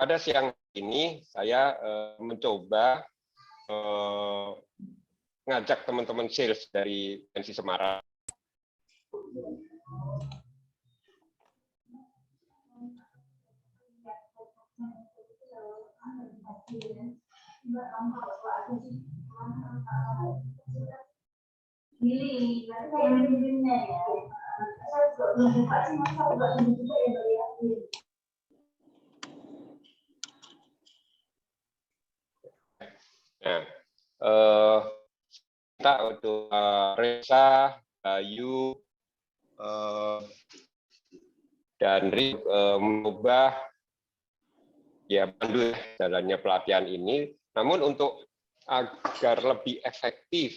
pada siang ini saya mencoba ngajak teman-teman sales dari Pensi Semarang. Nah, kita untuk Reza, Bayu, dan Rik mengubah ya pandu jalannya pelatihan ini. Namun untuk agar lebih efektif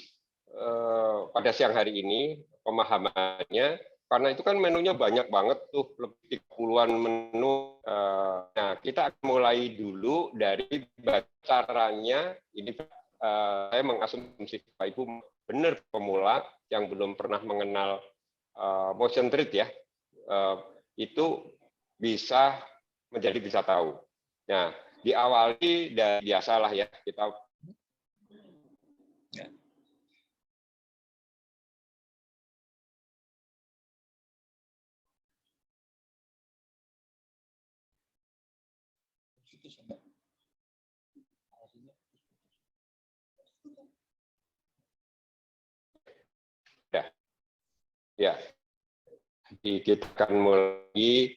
pada siang hari ini pemahamannya, karena itu kan menunya banyak banget tuh, lebih 30-an menu. Nah, kita akan mulai dulu dari caranya. Ini saya mengasumsi Pak Ibu benar pemula yang belum pernah mengenal motion trade ya, itu bisa menjadi bisa tahu. Nah, diawali dari biasalah ya, kita ya, kita akan mulai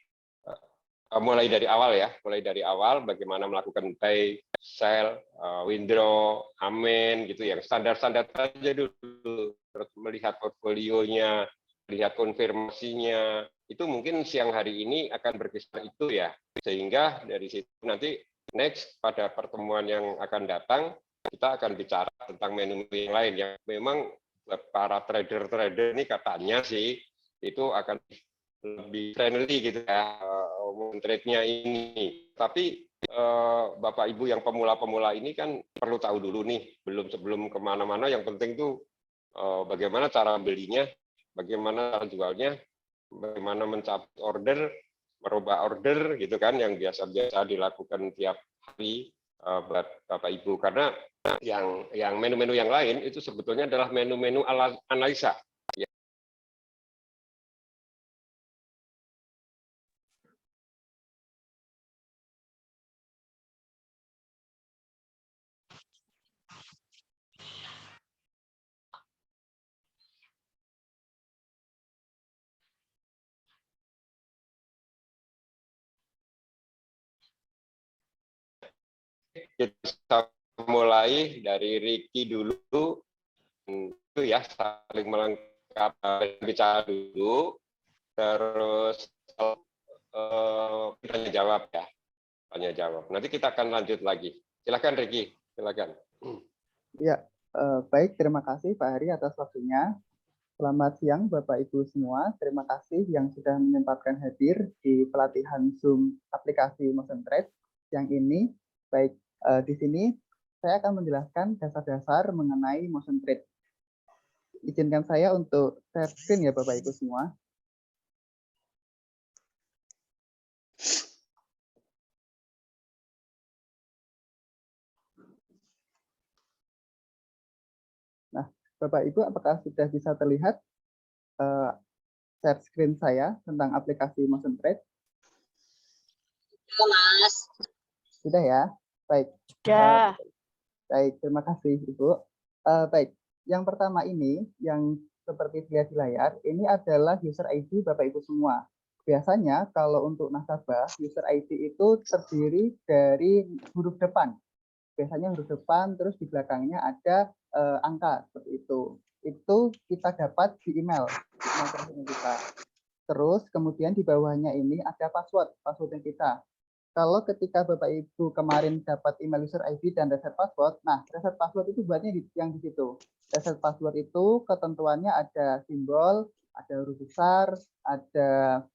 dari awal ya, mulai dari awal bagaimana melakukan buy, sell, withdraw, amen gitu, yang standar-standar saja dulu, terus melihat portfolionya, lihat konfirmasinya, itu mungkin siang hari ini akan berkisar itu ya, sehingga dari situ nanti next pada pertemuan yang akan datang kita akan bicara tentang menu yang lain yang memang para trader-trader ini katanya sih itu akan lebih friendly gitu ya trade-nya ini. Tapi Bapak Ibu yang pemula-pemula ini kan perlu tahu dulu nih, sebelum kemana-mana, yang penting tuh bagaimana cara belinya, bagaimana cara jualnya, bagaimana mencapai order, merubah order gitu kan, yang biasa-biasa dilakukan tiap hari buat Bapak Ibu. Karena yang menu-menu yang lain itu sebetulnya adalah menu-menu analisa. Kita mulai dari Ricky dulu, itu ya, saling melengkapi, bicara dulu, terus tanya jawab ya, tanya jawab. Nanti kita akan lanjut lagi. Silakan Ricky, silakan. Ya, baik, terima kasih Pak Hari atas waktunya. Selamat siang Bapak Ibu semua. Terima kasih yang sudah menyempatkan hadir di pelatihan Zoom aplikasi Motion Trade yang ini. Baik, di sini saya akan menjelaskan dasar-dasar mengenai Motion Trade. Izinkan saya untuk share screen ya Bapak Ibu semua. Nah, Bapak Ibu, apakah sudah bisa terlihat share screen saya tentang aplikasi Motion Trade? Mas. Sudah ya? Baik. Sudah. Baik, terima kasih Ibu. Baik, yang pertama ini, yang seperti dilihat di layar, ini adalah user ID Bapak Ibu semua. Biasanya kalau untuk nasabah, user ID itu terdiri dari huruf depan. Biasanya huruf depan, terus di belakangnya ada angka, seperti itu. Itu kita dapat di email kita. Terus kemudian di bawahnya ini ada passwordnya kita. Kalau ketika Bapak Ibu kemarin dapat email user ID dan reset password, nah reset password itu buatnya yang di situ. Reset password itu ketentuannya ada simbol, ada huruf besar, ada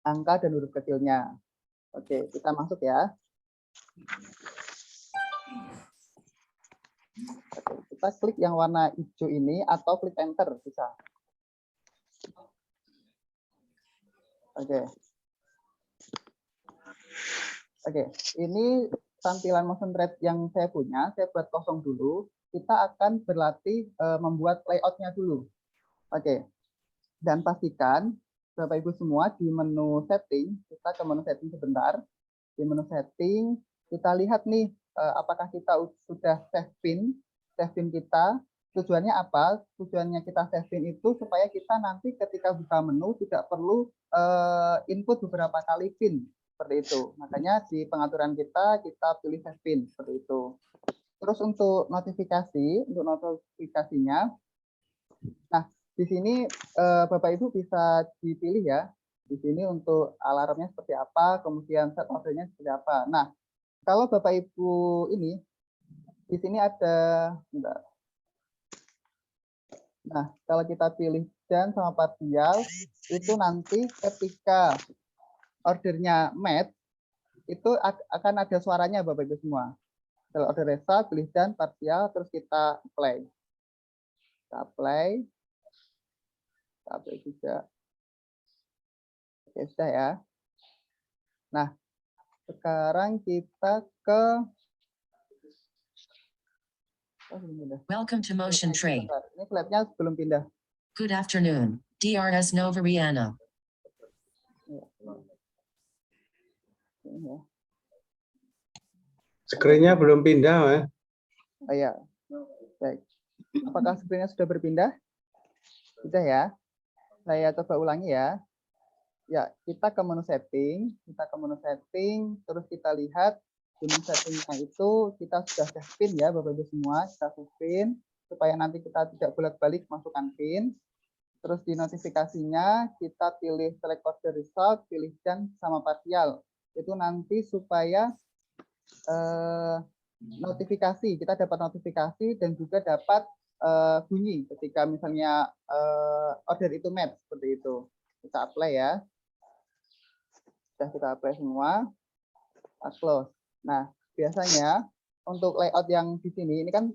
angka dan huruf kecilnya. Oke, kita masuk ya. Oke, kita klik yang warna hijau ini atau klik enter bisa. Oke. Oke, ini tampilan motion thread yang saya punya, saya buat kosong dulu. Kita akan berlatih membuat layoutnya dulu. Oke, dan pastikan Bapak Ibu semua di menu setting, kita ke menu setting sebentar. Di menu setting, kita lihat nih apakah kita sudah save pin kita. Tujuannya apa? Tujuannya kita save pin itu supaya kita nanti ketika buka menu tidak perlu input beberapa kali pin seperti itu. Makanya di pengaturan kita pilih save pin seperti itu. Terus untuk notifikasinya, nah di sini Bapak Ibu bisa dipilih ya. Di sini untuk alarmnya seperti apa, kemudian set ordernya seperti apa. Nah, kalau Bapak Ibu ini di sini ada, bentar. Nah, kalau kita pilih dan sama parsial, itu nanti ketika ordernya match, itu akan ada suaranya Bapak Ibu semua. Kalau order resa, pilih dan parsial, terus kita play. Kita play. Kita play juga. Oke, sudah ya. Nah, sekarang kita ke Welcome to Motion Trade. Ini flapnya belum pindah. Good afternoon, DRS Novariana. Screen-nya belum pindah, Mas. Oh ya, baik. Apakah screen-nya sudah berpindah? Sudah ya. Saya coba ulangi ya. Ya, kita ke menu setting, terus kita lihat di menu setting-nya itu kita sudah save pin ya, Bapak Ibu semua, kita save pin supaya nanti kita tidak bolak-balik masukkan pin. Terus di notifikasinya kita pilih select order result, pilih dan sama parsial. Itu nanti supaya notifikasi, kita dapat notifikasi dan juga dapat bunyi ketika misalnya order itu match seperti itu. Kita apply ya. Sudah kita apply semua, kita close. Nah, biasanya untuk layout yang di sini, ini kan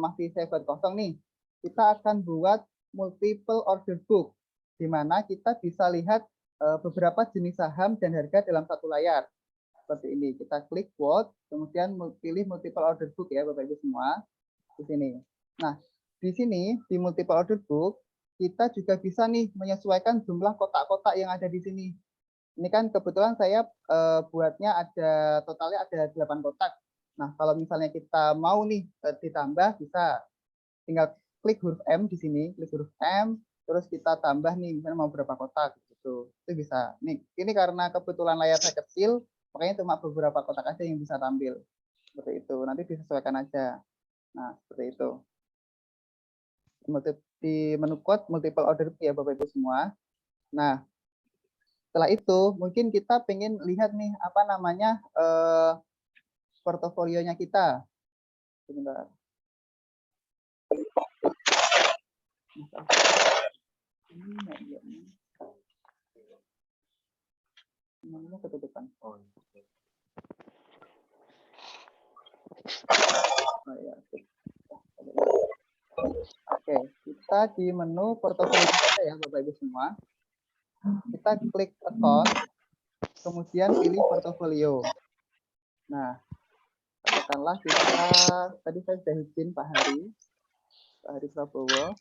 masih saya buat kosong nih. Kita akan buat multiple order book, di mana kita bisa lihat beberapa jenis saham dan harga dalam satu layar. Seperti ini, kita klik quote, kemudian pilih multiple order book ya Bapak Ibu semua, di sini. Nah, di sini, di multiple order book, kita juga bisa nih menyesuaikan jumlah kotak-kotak yang ada di sini. Ini kan kebetulan saya buatnya totalnya ada 8 kotak. Nah, kalau misalnya kita mau nih ditambah, bisa tinggal klik huruf M di sini, klik huruf M, terus kita tambah nih, misalnya mau berapa kotak gitu. Itu bisa. Nih, ini karena kebetulan layar saya kecil, makanya cuma beberapa kotak aja yang bisa tampil. Seperti itu. Nanti disesuaikan aja. Nah, seperti itu. Di menu code multiple order ya Bapak Ibu semua. Nah, setelah itu mungkin kita pengen lihat nih apa namanya portofolionya kita. Sebentar. Ini ketutupan. Oh ya. Oke, kita di menu portofolio kita ya Bapak Ibu semua. Kita klik account, kemudian pilih portofolio. Nah, katakanlah kita, tadi saya sudah izin Pak Hari Prabowo.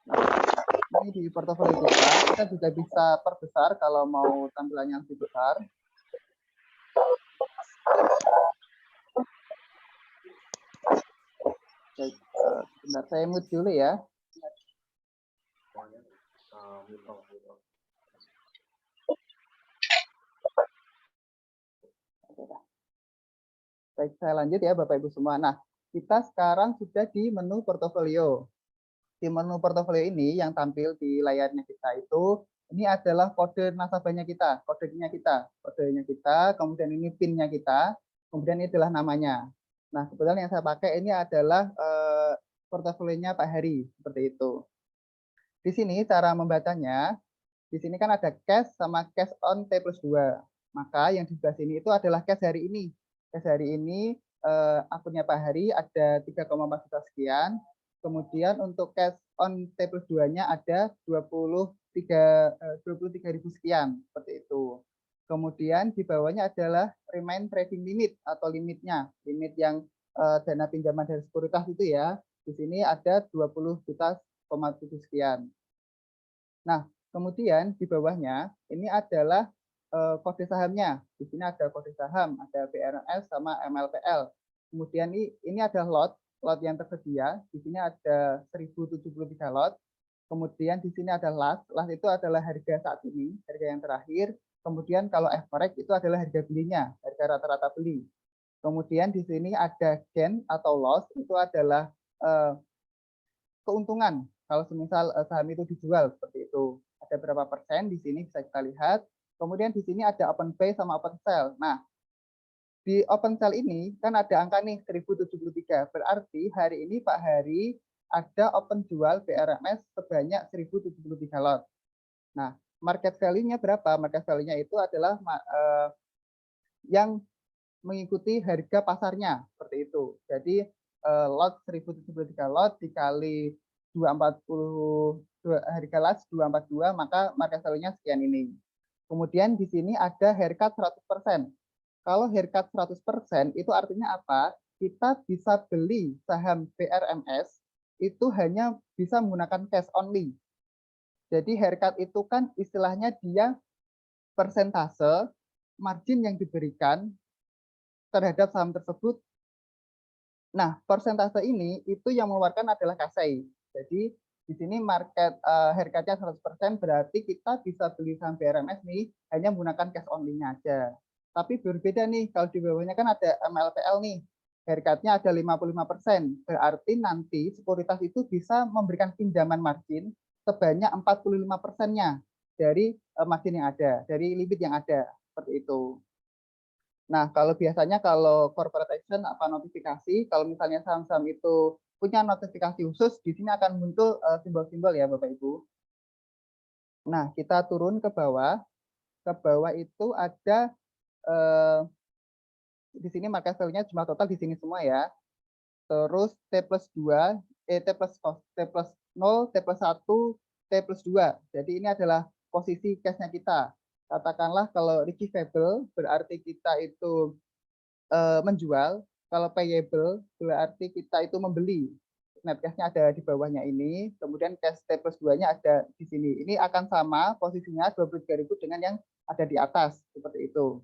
Nah, ini di portofolio kita juga bisa perbesar kalau mau tampilannya lebih besar. Sebentar, saya mute dulu ya. Baik, saya lanjut ya Bapak Ibu semua. Nah, kita sekarang sudah di menu portofolio. Di menu portofolio ini yang tampil di layarnya kita itu, ini adalah kode nasabahnya kita, kodenya kita, kemudian ini PIN-nya kita, kemudian ini adalah namanya. Nah, kebetulan yang saya pakai ini adalah portofolionya Pak Heri, seperti itu. Di sini cara membacanya, di sini kan ada cash sama cash on T+2. Maka yang di sebelah sini itu adalah cash hari ini. Cash hari ini akunnya Pak Hari ada 3,4 juta sekian. Kemudian untuk cash on T+2-nya ada 23.000 sekian, seperti itu. Kemudian di bawahnya adalah remain trading limit atau limitnya, limit yang dana pinjaman dari sekuritas itu ya. Di sini ada 20 juta, 7 sekian. Nah, kemudian di bawahnya ini adalah kode sahamnya. Di sini ada kode saham, ada BRMS sama MLPL. Kemudian ini ada lot yang tersedia. Di sini ada 1073 lot. Kemudian di sini ada last itu adalah harga saat ini, harga yang terakhir. Kemudian kalau average itu adalah harga belinya, harga rata-rata beli. Kemudian di sini ada gain atau loss, itu adalah keuntungan kalau semisal saham itu dijual, seperti itu. Ada berapa persen di sini bisa kita lihat. Kemudian di sini ada open buy sama open sell. Nah, di open sell ini kan ada angka nih 1073. Berarti hari ini Pak Hari ada open jual BRMS sebanyak 1073 lot. Nah, market value-nya berapa? Market value-nya itu adalah yang mengikuti harga pasarnya, seperti itu. Jadi lot 1073 lot dikali 240 harga las 242, maka market value-nya sekian ini. Kemudian di sini ada haircut 100%. Kalau haircut 100% itu artinya apa? Kita bisa beli saham BRMS itu hanya bisa menggunakan cash only. Jadi haircut itu kan istilahnya dia persentase margin yang diberikan terhadap saham tersebut. Nah, persentase ini itu yang mengeluarkan adalah kasai. Jadi di sini market haircut-nya 100%, berarti kita bisa beli saham BRMS nih hanya menggunakan cash only-nya aja. Tapi berbeda nih, kalau di bawahnya kan ada MLPL nih, haircut-nya ada 55%. Berarti nanti sekuritas itu bisa memberikan pinjaman margin sebanyak 45%-nya dari margin yang ada, dari limit yang ada, seperti itu. Nah, kalau biasanya kalau corporate action apa notifikasi, kalau misalnya saham-saham itu punya notifikasi khusus, di sini akan muncul simbol-simbol ya Bapak Ibu. Nah, kita turun ke bawah. Ke bawah itu ada di sini market value-nya jumlah total di sini semua ya. Terus T+2, T+0, T+1, T+2. Jadi ini adalah posisi cash-nya kita. Katakanlah kalau receivable berarti kita itu menjual, kalau payable berarti kita itu membeli. Net cash-nya ada di bawahnya ini, kemudian cash T+2-nya ada di sini. Ini akan sama posisinya 23.000 dengan yang ada di atas, seperti itu.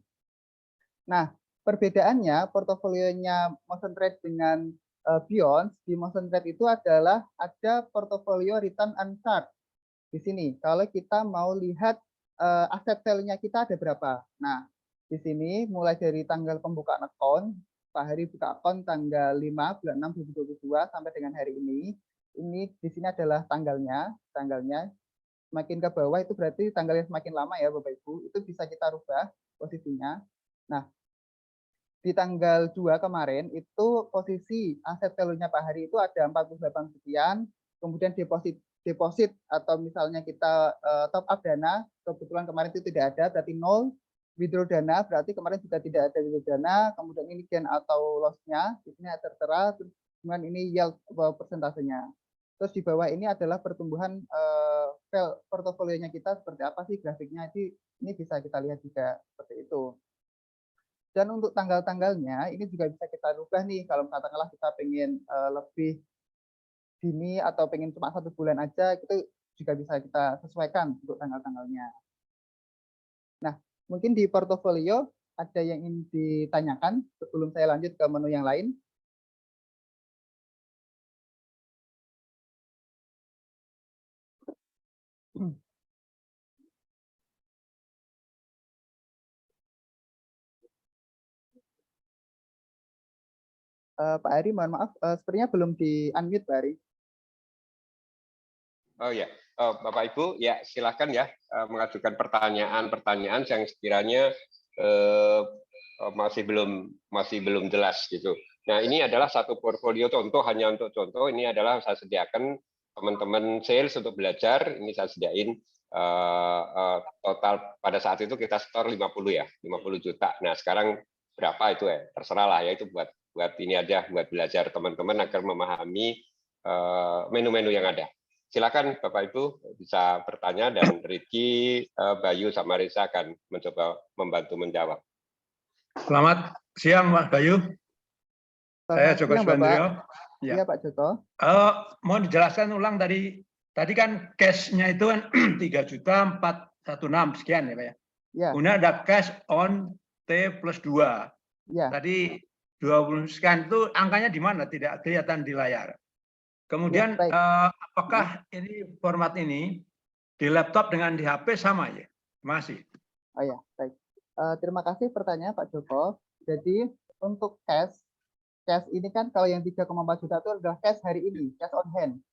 Nah, perbedaannya portofolionya Motion Trade dengan Beyond, di Motion Trade itu adalah ada portofolio return on chart. Di sini, kalau kita mau lihat aset value-nya kita ada berapa. Nah, di sini mulai dari tanggal pembukaan akun, Pak Hari buka akun tanggal 5 bulan 6 2022 sampai dengan hari ini. Ini di sini adalah tanggalnya. Semakin ke bawah itu berarti tanggalnya semakin lama ya Bapak Ibu. Itu bisa kita rubah posisinya. Nah, di tanggal 2 kemarin itu posisi aset value-nya Pak Hari itu ada 48 sekian. Kemudian deposit atau misalnya kita top up dana, kebetulan kemarin itu tidak ada, berarti 0. Withdraw dana, berarti kemarin juga tidak ada withdraw dana. Kemudian ini gain atau loss-nya, di sini tertera, kemudian ini yield persentasenya. Terus di bawah ini adalah pertumbuhan portofolionya kita seperti apa sih grafiknya, ini bisa kita lihat juga seperti itu. Dan untuk tanggal-tanggalnya, ini juga bisa kita rubah nih, kalau katakanlah kita pengen lebih dini atau pengen cuma 1 bulan aja, itu juga bisa kita sesuaikan untuk tanggal-tanggalnya. Nah, mungkin di portofolio ada yang ingin ditanyakan sebelum saya lanjut ke menu yang lain. Pak Ari, mohon maaf, sepertinya belum di-unmute Pak Ari. Oh ya, Bapak Ibu, ya silakan ya mengajukan pertanyaan-pertanyaan yang sekiranya masih belum jelas gitu. Nah, ini adalah satu portfolio contoh, hanya untuk contoh. Ini adalah saya sediakan teman-teman sales untuk belajar. Ini saya sediain total pada saat itu kita store 50 ya, 50 juta. Nah, sekarang berapa itu ya? Terserah lah ya, itu buat ini aja, buat belajar teman-teman agar memahami menu-menu yang ada. Silakan Bapak Ibu bisa bertanya dan Ricky, Bayu sama Reza akan mencoba membantu menjawab. Selamat siang Mas Bayu. Saya Joko Siang, Bapak. Subandrio. Ya. Iya Pak Joko. Mohon dijelaskan ulang tadi kan cash-nya itu kan 3.416 sekian ya Pak ya. Ya. Kemudian ada cash on T+2. Ya. Tadi 20 sekian itu angkanya di mana? Tidak kelihatan di layar. Kemudian Ya, apakah ini format ini di laptop dengan di HP sama ya? Masih. Oh ya, baik. Terima kasih pertanyaan Pak Joko. Jadi untuk cash ini kan kalau yang 3,4 juta itu adalah cash hari ini, cash on hand.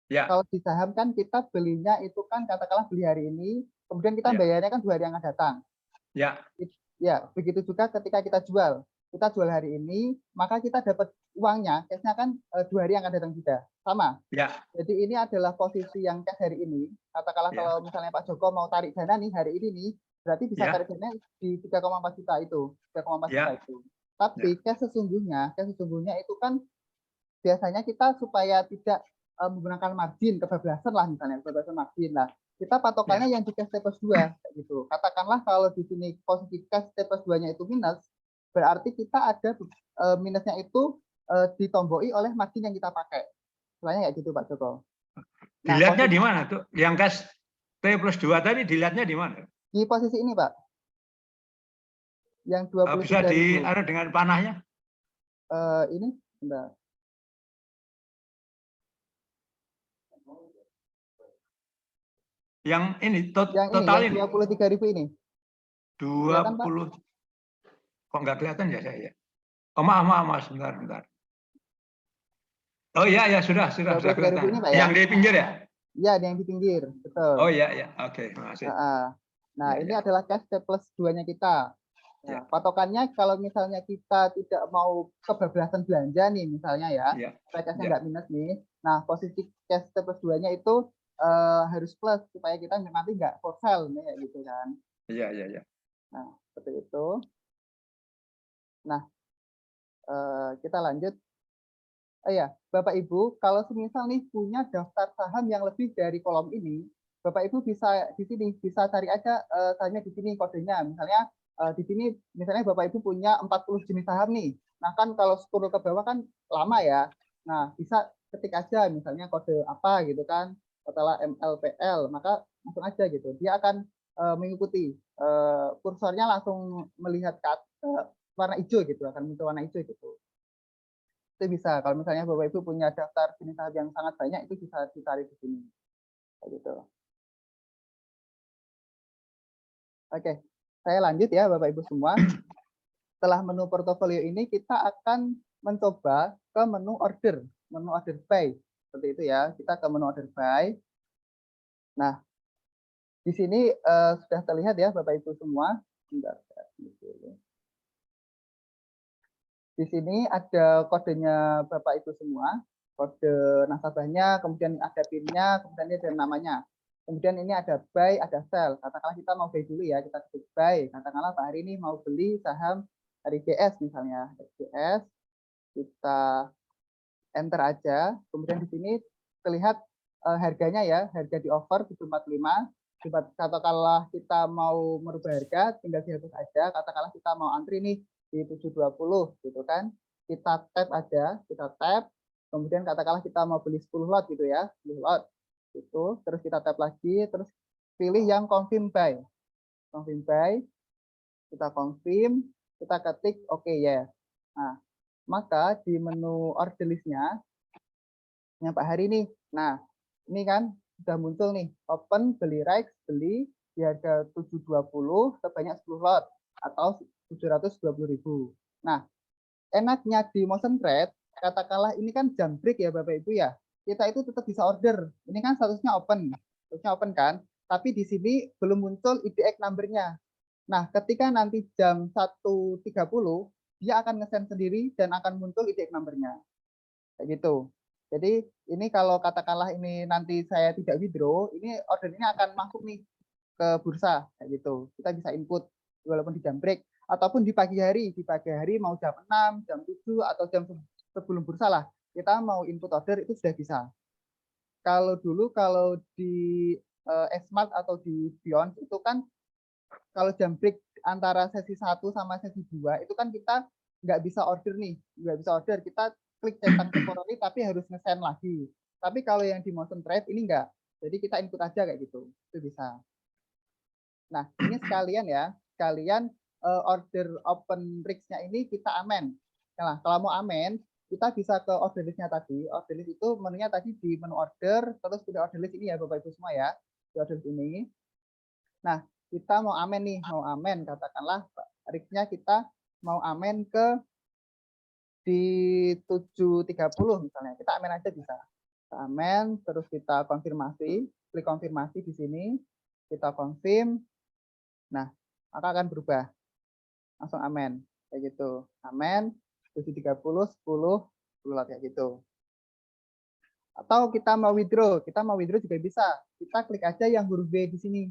Ya. Kalau di saham kan kita belinya itu kan katakanlah beli hari ini, kemudian kita bayarnya kan 2 hari yang akan datang. Ya. Ya, begitu juga ketika kita jual hari ini, maka kita dapat uangnya, cashnya kan 2 hari yang akan datang juga, sama. Ya. Jadi ini adalah posisi yang cash hari ini. Katakanlah kalau misalnya Pak Joko mau tarik dana nih hari ini nih, berarti bisa tarik dana di 3,4 juta itu, 3,4 juta itu. Tapi cash sesungguhnya itu kan biasanya kita supaya tidak menggunakan margin kebablasan lah misalnya, kebablasan margin lah. Kita patokannya yang di cash T+2 gitu. Katakanlah kalau di sini posisi cash T+2-nya itu minus, berarti kita ada minusnya itu ditomboi oleh margin yang kita pakai. Soalnya kayak gitu Pak Joko. Nah, dilihatnya di mana tuh? Yang cash T+2 tadi dilihatnya di mana? Di posisi ini Pak. Yang 23.000. Bisa ada dengan panahnya? Ini bentar. Yang ini yang total ini, ini 23.000 ini. 20. Kok nggak kelihatan ya saya? Oh, maaf, sebentar. Oh iya, sudah kelihatan. Ini, Pak, ya? Yang di pinggir ya? Iya, yang di pinggir, betul. Oh iya, oke, makasih. Nah, ini adalah cash T+2-nya kita. Nah, patokannya kalau misalnya kita tidak mau kebablasan belanja nih, misalnya ya, cashnya nggak minus nih. Nah, posisi cash T+2-nya itu harus plus supaya kita nanti nggak for sale nih, gitu kan. Iya. Nah, seperti itu. Nah, kita lanjut. Bapak Ibu, kalau semisal nih punya daftar saham yang lebih dari kolom ini, Bapak Ibu bisa di sini bisa cari aja sahamnya di sini kodenya. Misalnya di sini misalnya Bapak Ibu punya 40 jenis saham nih. Nah, kan kalau scroll ke bawah kan lama ya. Nah, bisa ketik aja misalnya kode apa gitu kan, setelah MLPL, maka langsung aja gitu. Dia akan mengikuti kursornya langsung melihat warna hijau gitu, akan muncul warna hijau gitu. Itu bisa. Kalau misalnya Bapak Ibu punya daftar jenis saham yang sangat banyak, itu bisa ditarik di sini. Kayak gitu. Oke, saya lanjut ya Bapak Ibu semua. Setelah menu portofolio ini, kita akan mencoba ke menu order by. Seperti itu ya, kita ke menu order by. Nah, di sini sudah terlihat ya Bapak Ibu semua. Di sini ada kodenya Bapak Ibu semua, kode nasabahnya, kemudian ada PIN-nya, kemudian ini ada namanya. Kemudian ini ada buy, ada sell. Katakanlah kita mau buy dulu ya, kita ketik buy. Katakanlah Pak hari ini mau beli saham RIGS misalnya, RIGS. Kita enter aja. Kemudian di sini terlihat harganya ya, harga di offer 745. Katakanlah kita mau merubah harga, tinggal dihapus aja. Katakanlah kita mau antri nih di 720 gitu kan. Kita tap aja, kita tap. Kemudian katakanlah kita mau beli 10 lot gitu ya, 10 lot. Itu terus kita tap lagi, terus pilih yang confirm buy. Confirm buy. Kita confirm, kita ketik oke ya. Nah, maka di menu order list-nya yang Pak Hari nih. Nah, ini kan sudah muncul nih, open beli rights, beli di harga 720 sebanyak 10 lot atau 720.000. Nah, enaknya di motion trade, katakanlah ini kan jam break ya Bapak Ibu ya, kita itu tetap bisa order. Ini kan statusnya open kan, tapi di sini belum muncul IDX number-nya. Nah, ketika nanti jam 1.30, dia akan nge-send sendiri dan akan muncul IDX number-nya. Kayak gitu. Jadi ini kalau katakanlah ini nanti saya tidak withdraw, ini order ini akan masuk nih ke bursa kayak gitu. Kita bisa input walaupun di jam break ataupun di pagi hari mau jam 6, jam 7 atau jam sebelum bursa lah. kita mau input order itu sudah bisa. Kalau dulu kalau di Smart atau di Beyond itu kan kalau jam break antara sesi 1 sama sesi 2 itu kan kita nggak bisa order nih, nggak bisa order, kita klik centang temporary tapi harus nge-send lagi. Tapi kalau yang di motion trade ini enggak, jadi kita input aja kayak gitu, itu bisa. Nah ini sekalian ya, sekalian order open rigs-nya ini kita amen. Nah kalau mau amen, kita bisa ke order list-nya tadi. Order list itu menunya tadi di menu order, terus pilih order list ini ya Bapak Ibu semua ya, di order list ini. Nah kita mau amen nih, mau amen, katakanlah rigs-nya kita mau amen ke di 7.30 misalnya, kita amen aja bisa. Kita amen, terus kita konfirmasi, klik konfirmasi di sini, kita confirm, nah maka akan berubah, langsung amen, kayak gitu, amen, 7.30, 10 kayak gitu. Atau kita mau withdraw juga bisa, kita klik aja yang huruf B di sini,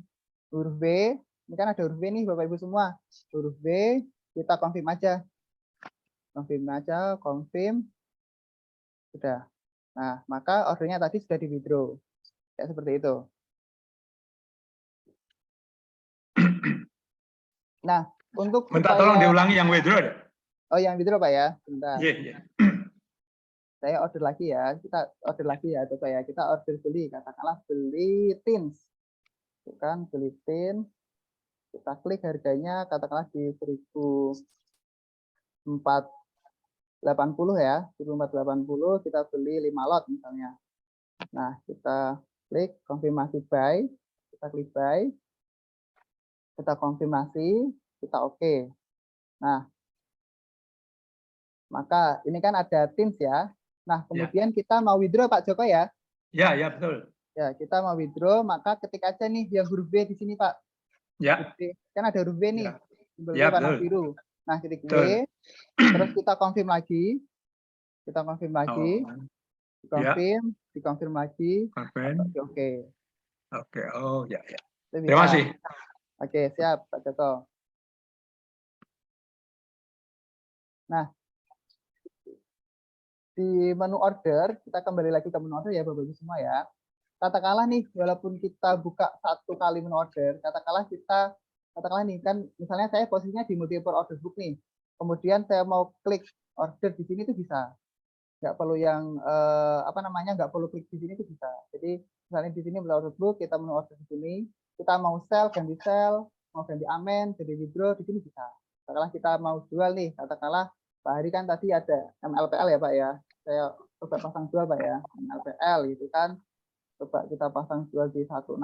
huruf B, ini kan ada huruf B nih Bapak Ibu semua, huruf B, kita confirm aja, confirm, sudah. Nah, maka ordernya tadi sudah di withdraw. Kayak seperti itu. Nah, untuk Minta supaya... tolong diulangi yang withdraw. Oh, yang withdraw Pak ya? Bentar. Iya. Saya order lagi ya. Kita order lagi ya, coba ya. Kita order beli, katakanlah beli tins. Itu kan beli tins. Kita klik harganya katakanlah di 1.480 ya. 1.480 kita beli 5 lot misalnya. Nah, kita klik konfirmasi buy. Kita klik buy. Kita konfirmasi, kita oke. Nah, maka ini kan ada tins ya. Nah, kemudian kita mau withdraw Pak Joko ya? Ya, betul. Ya, kita mau withdraw, maka ketik aja nih yang huruf B di sini Pak. Ya. Kan ada huruf B nih. Ya, warna biru. Nah, ketik B, terus kita confirm lagi. Kita confirm lagi. Dikonfirm lagi. Oke. Oke, oh ya. Terima kasih. Oke, siap Pak Joko. Nah, di menu order, kita kembali lagi ke menu order ya Bapak Ibu semua ya. Katakanlah nih, walaupun kita buka 1 kali menu order, katakanlah nih kan, misalnya saya posisinya di multiple order book nih. Kemudian saya mau klik order di sini itu bisa. Nggak perlu yang nggak perlu klik di sini itu bisa. Jadi misalnya di sini multiple order book, kita menu order di sini, kita mau sell, mau ganti amen, ganti withdraw di sini bisa. Katakanlah kita mau jual nih, katakanlah Pak Hari kan tadi ada MLPL ya Pak ya. Saya coba pasang jual Pak ya, MLPL gitu kan. Coba kita pasang jual di 160.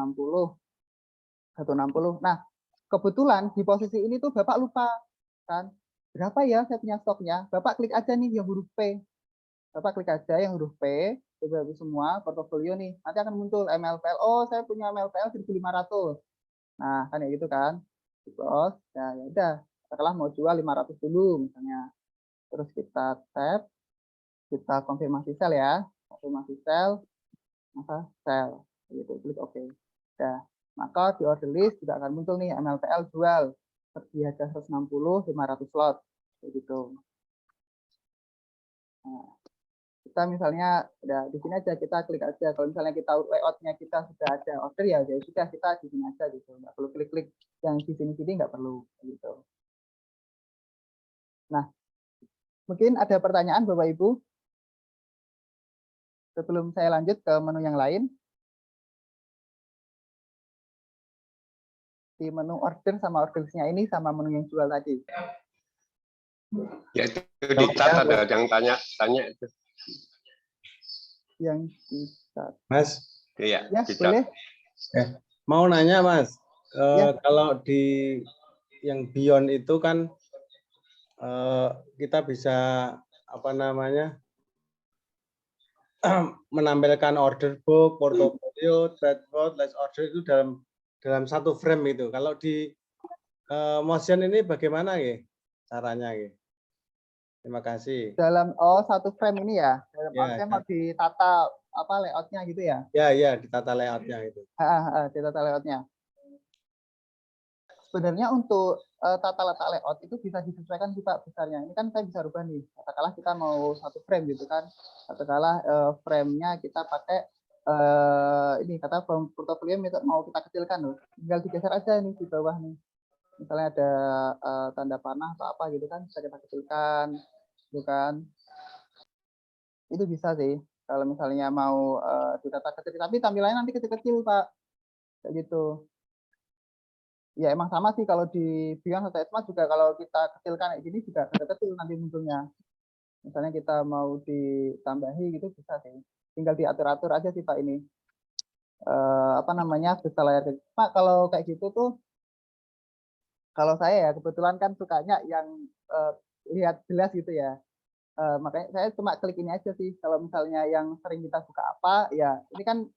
Nah, kebetulan di posisi ini tuh Bapak lupa kan. Berapa ya saya punya stoknya? Bapak klik aja nih yang huruf P. Bapak klik aja yang huruf P, coba semua portofolio nih. Nanti akan muncul MLPL. Oh, saya punya MLPL 1.500. Nah, kan ya gitu kan. Terus ya udah, katakanlah mau jual 500 dulu misalnya. Terus kita tap, kita konfirmasi sell ya. Konfirmasi sell, maka sell. Gitu, klik OK. Nah, maka di order list juga akan muncul nih MLPL jual di harga 160 500 slot begitu. Nah, kita misalnya ya di sini aja kita klik aja. Kalau misalnya kita layoutnya kita sudah ada order ya sudah kita di sini aja gitu. Nggak perlu klik-klik yang di sini nggak perlu gitu. Nah, mungkin ada pertanyaan Bapak Ibu sebelum saya lanjut ke menu yang lain. Di menu order sama order list-nya ini sama menu yang jual tadi. Ya itu di chat ada yang tanya itu. Yang di chat. Mas. Iya, ya, di boleh. chat. Mau nanya Mas, Ya. kalau di yang Beyond itu kan kita bisa menampilkan order book, portfolio, trade board, last order itu dalam satu frame itu. Kalau di Motion ini bagaimana ya caranya ya? Terima kasih. Dalam satu frame ini ya. Dalam frame mau ditata layoutnya gitu ya? Ya, ditata layoutnya itu. Ditata layoutnya. sebenarnya untuk tata letak layout itu bisa disesuaikan sih Pak besarnya. Ini kan saya bisa rubah nih. Katakanlah kita mau 1 frame gitu kan. Katakanlah frame-nya kita pakai ini kata portofolio mau kita kecilkan loh. Tinggal digeser aja nih di bawah nih. Misalnya ada tanda panah atau apa gitu kan, bisa kita kecilkan gitu kan. Itu bisa sih kalau misalnya mau ditata kecil, tapi tampilannya nanti kecil-kecil Pak. Kayak gitu. Ya emang sama sih kalau di Beyond atau Smart juga kalau kita kecilkan kayak gini juga kecil nanti munculnya. Misalnya kita mau ditambahi gitu bisa sih. Tinggal diatur-atur aja sih Pak ini. Apa namanya besar layar kecil. Pak kalau kayak gitu tuh, kalau saya ya kebetulan kan sukanya yang lihat jelas gitu ya. Makanya saya cuma klik ini aja sih. Kalau misalnya yang sering kita buka apa, ya ini kan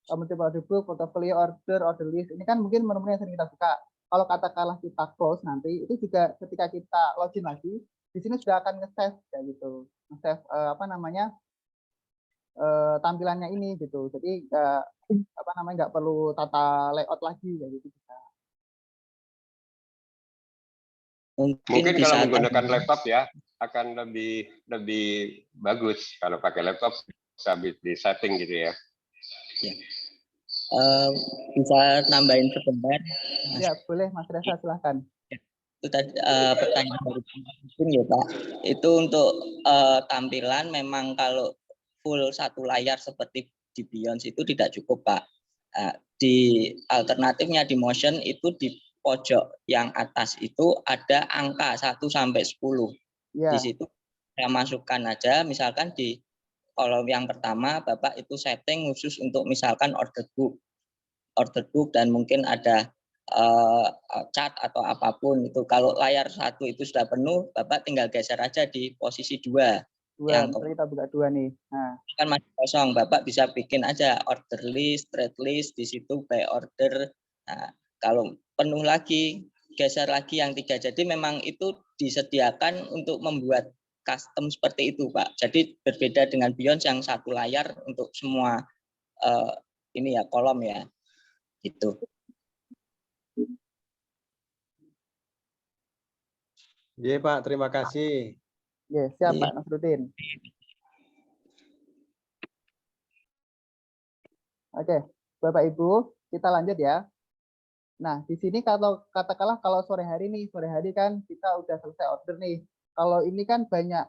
multiple order book, portfolio order list. Ini kan mungkin menu-menu yang sering kita buka. Kalau katakanlah kita close nanti, itu juga ketika kita login lagi, di sini sudah akan nge-save kayak gitu. Nge-save apa namanya tampilannya ini gitu. Jadi apa namanya nggak perlu tata layout lagi kayak gitu bisa. Mungkin kalau menggunakan laptop ya akan lebih bagus kalau pakai laptop bisa di setting gitu ya. Ya. Bisa nambahin sebentar. Ya boleh Mas Reza silahkan. Itu tadi pertanyaan dari Bung ya Pak. Itu untuk tampilan memang kalau full satu layar seperti di Beyond itu tidak cukup Pak. Di alternatifnya di Motion itu di pojok yang atas itu ada angka 1 sampai 10. Ya. Di situ saya masukkan aja misalkan di kolom yang pertama Bapak itu setting khusus untuk misalkan order book dan mungkin ada chat atau apapun itu. Kalau layar 1 itu sudah penuh, Bapak tinggal geser aja di posisi 2. Yang kita buka 2 nih. Nah, kan masih kosong, Bapak bisa bikin aja order list, trade list di situ by order. Nah, kalau penuh lagi, geser lagi yang 3. Jadi memang itu disediakan untuk membuat custom seperti itu, Pak. Jadi berbeda dengan Beyond yang satu layar untuk semua ini ya kolom ya. Gitu. Iya Pak, terima kasih. Ya, siap Pak Nasruddin. Oke, Bapak Ibu, kita lanjut ya. Nah, di sini kalau katakanlah kalau sore hari kan kita udah selesai order nih. Kalau ini kan banyak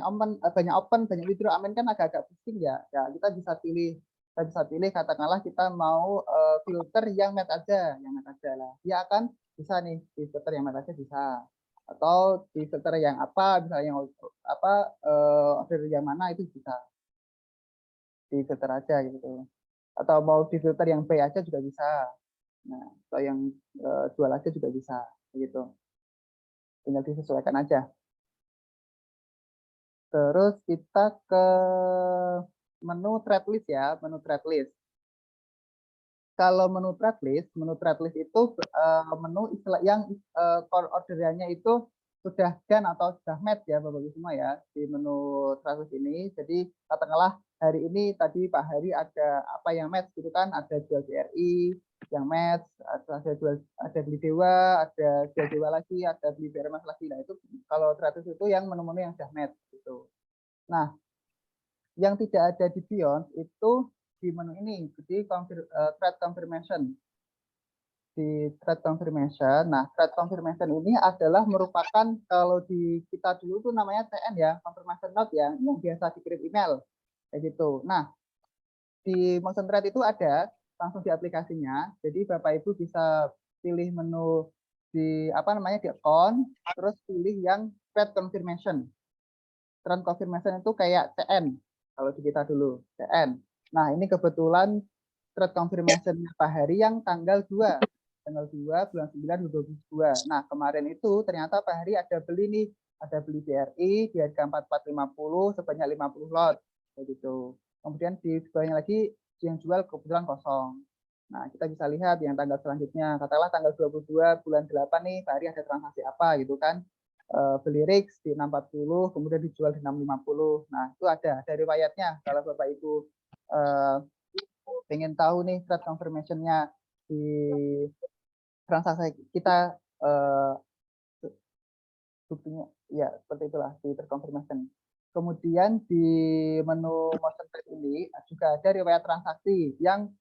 open, banyak withdraw, amin kan agak-agak pusing ya. Ya, kita bisa pilih katakanlah kita mau filter yang match aja lah. Dia akan bisa nih di filter yang match aja bisa. Atau di filter yang apa, misalnya yang order yang mana itu bisa. Di filter aja gitu. Atau mau di filter yang B aja juga bisa. Nah, atau yang jual aja juga bisa, gitu. Tinggal disesuaikan aja. Terus kita ke menu trade list ya, menu trade list. Kalau menu trade list itu menu istilah yang orderannya itu sudah done atau sudah match ya Bapak Ibu semua ya di menu trade list ini. Jadi katakanlah hari ini tadi Pak Hari ada apa yang match gitu kan, ada jual BRI yang match, ada beli Dewa, ada jual Dewa lagi, ada beli BRMS lagi. Nah, itu kalau trade list itu yang menu-menu yang sudah match gitu. Nah, yang tidak ada di Beyond itu di menu ini, jadi thread confirmation. Di thread confirmation, nah thread confirmation ini adalah merupakan kalau di kita dulu tuh namanya TN ya, confirmation note ya, yang biasa dikirim email kayak gitu. Nah, di motion thread itu ada langsung di aplikasinya, jadi Bapak Ibu bisa pilih menu di di account, terus pilih yang thread confirmation. Thread confirmation itu kayak TN kalau di kita dulu TN. Nah, ini kebetulan thread confirmation Pak Hari yang tanggal 2 bulan 9 2022. Nah, kemarin itu ternyata Pak Hari ada beli BRI di harga 4450 sebanyak 50 lot begitu. Kemudian di sebelahnya lagi yang jual kebetulan kosong. Nah, kita bisa lihat yang tanggal selanjutnya. Katakanlah tanggal 22 bulan 8 nih, Pak Hari ada transaksi apa gitu kan. Beli RIX di 640, kemudian dijual di 650. Nah, itu ada riwayatnya. Kalau Bapak Ibu pengen tahu nih thread confirmation-nya di transaksi kita buktinya ya seperti itulah di terkonfirmation. Kemudian di menu motion trade ini juga ada riwayat transaksi yang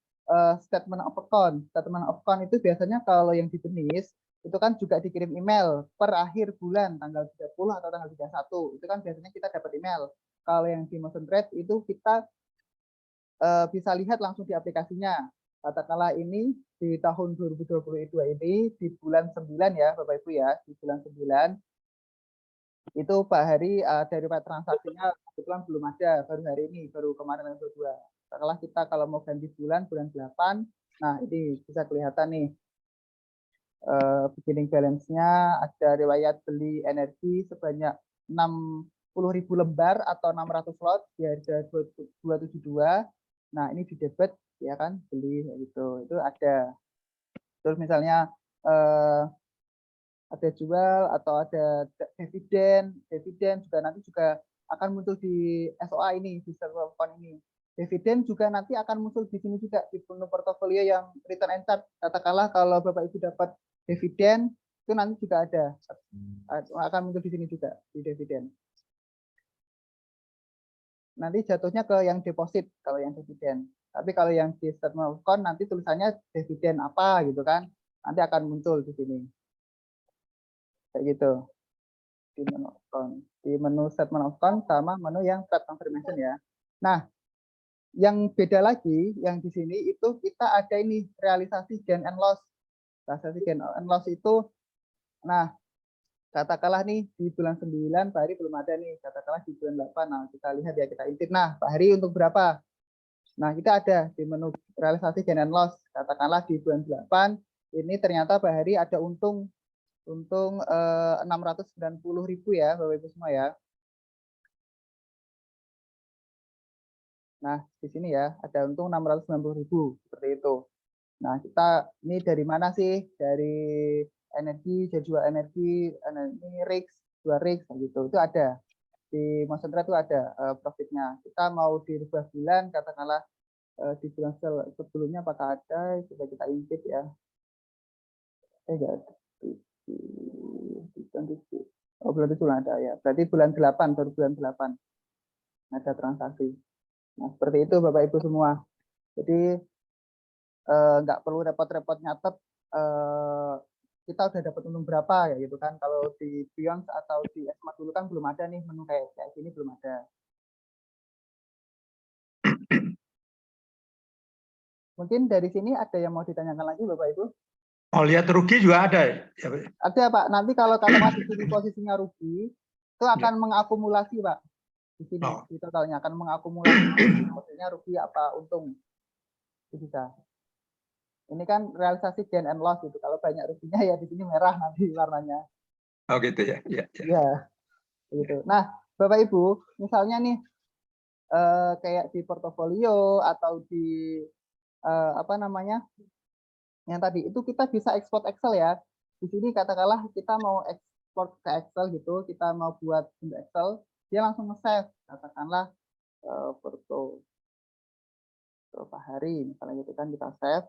statement of account. Statement of account itu biasanya kalau yang di Benis itu kan juga dikirim email per akhir bulan tanggal 30 atau tanggal 31. Itu kan biasanya kita dapat email. Kalau yang di motion trade itu kita bisa lihat langsung di aplikasinya. Katakanlah ini di tahun 2022 ini di bulan 9 ya Bapak Ibu ya, di bulan 9 itu Pak Hari dari transaksinya kebetulan belum ada, baru hari ini, baru kemarin yang kedua. Setelah kita kalau mau ganti bulan 8, nah ini bisa kelihatan nih beginning balance-nya, ada riwayat beli energi sebanyak 60.000 lembar atau 600 lot di harga 272. Nah ini di debit ya kan, beli gitu, itu ada. Terus misalnya ada jual atau ada dividen juga nanti juga akan muncul di SOA ini, di server account ini. Dividen juga nanti akan muncul di sini juga di menu portofolio yang return and chart. Katakanlah kalau Bapak Ibu dapat dividen itu nanti juga ada akan muncul di sini juga di dividen. Nanti jatuhnya ke yang deposit kalau yang dividen. Tapi kalau yang di statement account nanti tulisannya dividen apa gitu kan, nanti akan muncul di sini. Kayak gitu di menu account, di menu statement of account sama menu yang trade confirmation ya. Nah, yang beda lagi yang di sini itu kita ada ini realisasi gain and loss. Realisasi gain and loss itu, nah katakanlah nih di bulan 9 Pak Hari belum ada nih, katakanlah di bulan 8, nah kita lihat ya, kita intip. Nah Pak Hari untuk berapa? Nah kita ada di menu realisasi gain and loss, katakanlah di bulan 8 ini ternyata Pak Hari ada untung 690.000 ya Bapak Ibu semua ya. Nah di sini ya ada untung 690.000 seperti itu. Nah kita ini dari mana sih? Dari energi, jadi jual energi, ini rigs, 2 rigs gitu. Itu ada di motion trade itu ada profitnya. Kita mau dirubah bulan, katakanlah di bulan sebelumnya apakah ada? Coba kita intip ya. Enggak ada. Oh bulan 7 ada ya. Berarti bulan 8, baru bulan 8 ada transaksi. Nah seperti itu Bapak Ibu semua. Jadi nggak perlu repot-repot nyatet kita udah dapat untung berapa ya gitu kan. Kalau di Beyond atau di Smart dulu kan belum ada nih menu kayak gini, belum ada. Mungkin dari sini ada yang mau ditanyakan lagi Bapak Ibu? Oh lihat rugi juga ada ya? Ada Pak. Nanti kalau katakan di sini posisinya rugi itu akan mengakumulasi Pak. Di sini di totalnya akan mengakumulasi maksudnya rugi apa untung. Itu bisa. Ini kan realisasi gain and loss gitu. Kalau banyak ruginya ya di sini merah nanti warnanya. Oh gitu ya. Ya. Gitu. Nah, Bapak Ibu, misalnya nih kayak di portofolio atau di apa namanya? Yang tadi itu kita bisa ekspor Excel ya. Di sini katakanlah kita mau ekspor ke Excel gitu, kita mau buat Excel, dia langsung nge-save. Katakanlah porto Pak Hari misalnya gitu kan, kita save.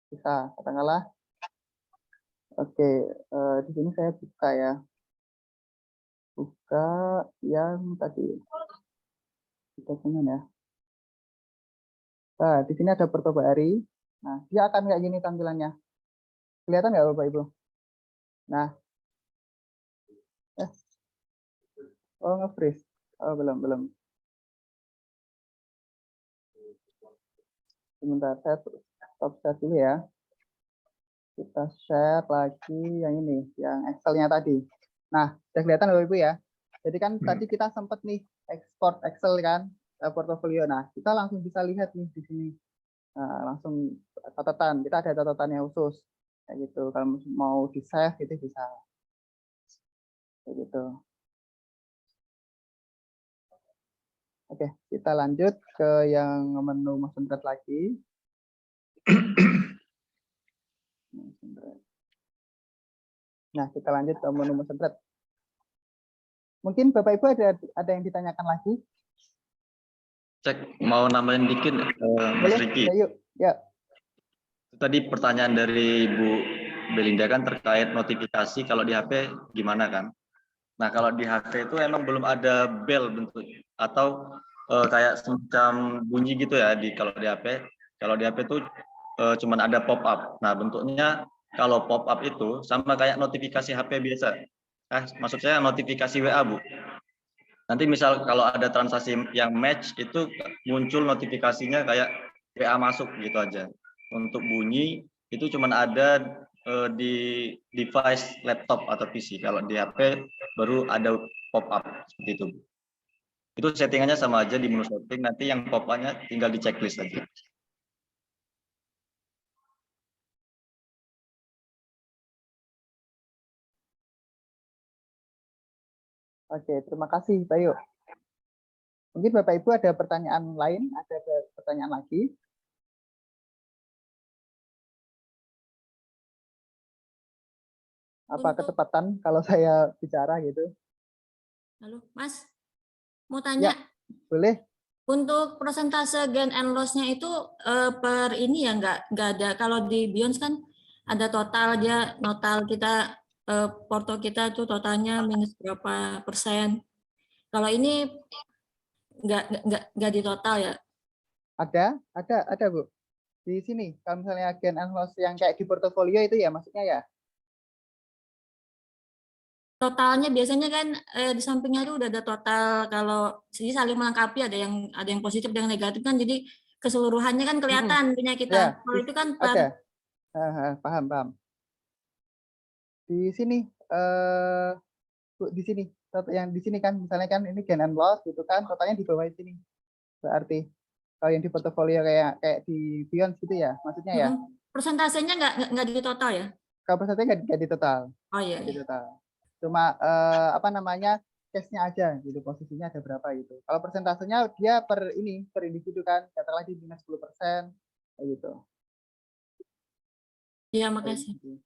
Bisa katakanlah oke, di sini saya buka ya, buka yang tadi dokumen ya. Nah di sini ada porto Pak Hari. Nah dia akan kayak gini tampilannya, kelihatan nggak Bapak Ibu? Nah oh nge-freeze, oh belum sebentar, saya stop share dulu ya. Kita share lagi yang ini, yang Excel-nya tadi. Nah, sudah kelihatan Bapak Ibu ya. Jadi kan tadi kita sempat nih ekspor Excel kan, portofolio. Nah, kita langsung bisa lihat nih di sini. Nah, langsung catatan. Kita ada catatannya khusus. Kayak gitu. Kalau mau di-save itu bisa. Kayak gitu. Oke, kita lanjut ke yang menu motion trade lagi. Nah, kita lanjut ke menu motion trade. Mungkin Bapak Ibu ada yang ditanyakan lagi? Cek mau nambahin dikit, Mas Riki. Ya, yuk. Ya. tadi pertanyaan dari Bu Belinda kan terkait notifikasi kalau di HP gimana kan? Nah, kalau di HP itu emang belum ada bell bentuk atau kayak semacam bunyi gitu ya kalau di HP. Kalau di HP itu cuman ada pop up. Nah, bentuknya kalau pop up itu sama kayak notifikasi HP biasa. Maksud saya notifikasi WA, Bu. Nanti misal kalau ada transaksi yang match itu muncul notifikasinya kayak WA masuk gitu aja. Untuk bunyi itu cuman ada di device laptop atau PC. Kalau di HP baru ada pop up seperti itu. Itu settingannya sama aja di menu setting. Nanti yang pop up-nya tinggal di checklist aja. Oke, terima kasih, Bayu. Mungkin Bapak Ibu ada pertanyaan lain, ada pertanyaan lagi? Apa ketepatan kalau saya bicara gitu? Halo, Mas. Mau tanya. Ya, boleh. Untuk persentase gain and loss-nya itu per ini ya nggak ada. Kalau di Beyond kan ada total dia notal kita porto kita tuh totalnya minus berapa persen. Kalau ini nggak di total ya? Ada Bu. Di sini kalau misalnya gain and loss yang kayak di portofolio itu ya maksudnya ya? Totalnya biasanya kan di sampingnya itu udah ada total, kalau jadi saling melengkapi, ada yang positif ada yang negatif kan, jadi keseluruhannya kan kelihatan punya kita. Ya, Kalau itu kan ada. Paham. Di sini Bu, di sini yang di sini kan misalnya kan ini gain and loss gitu kan, totalnya di bawah sini. Berarti kalau yang di portofolio kayak di Beyond gitu ya maksudnya ya? Persentasenya nggak di total ya? Kalau persentasenya nggak di total. Oh iya. Di total. Cuma apa namanya, case-nya aja gitu, posisinya ada berapa gitu. Kalau persentasenya dia per individu kan, katakanlah di minus 10% kayak gitu. Iya, makasih.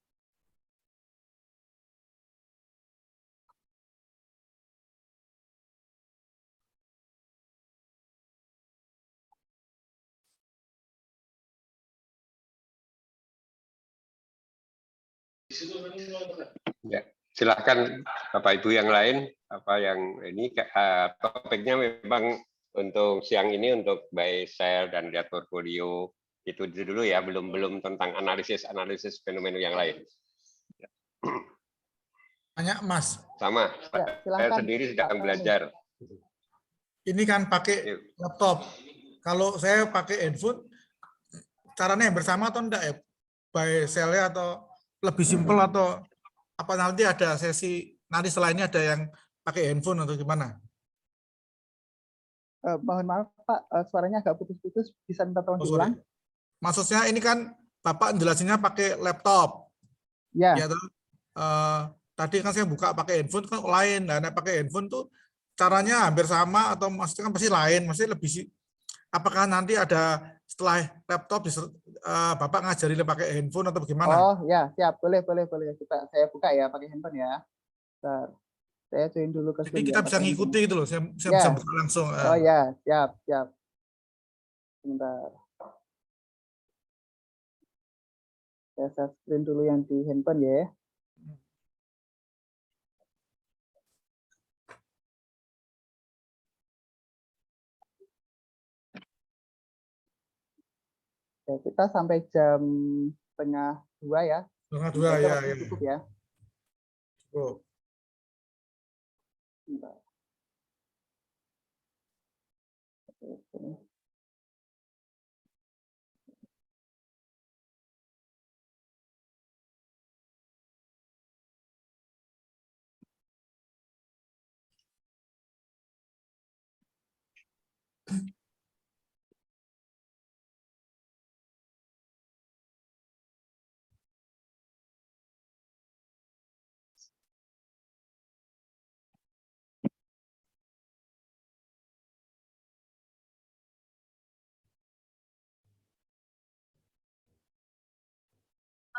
Ya, silakan Bapak Ibu yang lain, apa yang ini topiknya memang untuk siang ini untuk buy sell dan lihat portfolio itu dulu ya, belum tentang analisis fenomena yang lain. Tanya Mas. Sama, ya, saya sendiri sedang belajar. Ini kan pakai laptop. Kalau saya pakai handphone, caranya yang bersama atau enggak ya? Buy sell-nya atau lebih simpel atau apa nanti ada sesi nanti selainnya ada yang pakai handphone atau gimana? Mohon maaf Pak, suaranya agak putus-putus, bisa minta tolong diulang? Maksudnya ini kan Bapak jelasinnya pakai laptop. Ya. Ya tadi kan saya buka pakai handphone kan lain. Nah, pakai handphone tuh caranya hampir sama atau maksudnya kan pasti lain, maksudnya lebih apakah nanti ada setelah laptop Bapak ngajarin pakai handphone atau bagaimana? Oh ya, siap, boleh. Saya buka ya pakai handphone ya. Bentar. Saya join dulu ke Jadi kita bisa ngikuti gitu loh, saya ya. bisa buka langsung. Oh ya, siap. Bentar. Saya share screen dulu yang di handphone ya. Ya, kita sampai jam 1:30 ya. 1:30 ya. Cukup ya. Cukup. Bentar.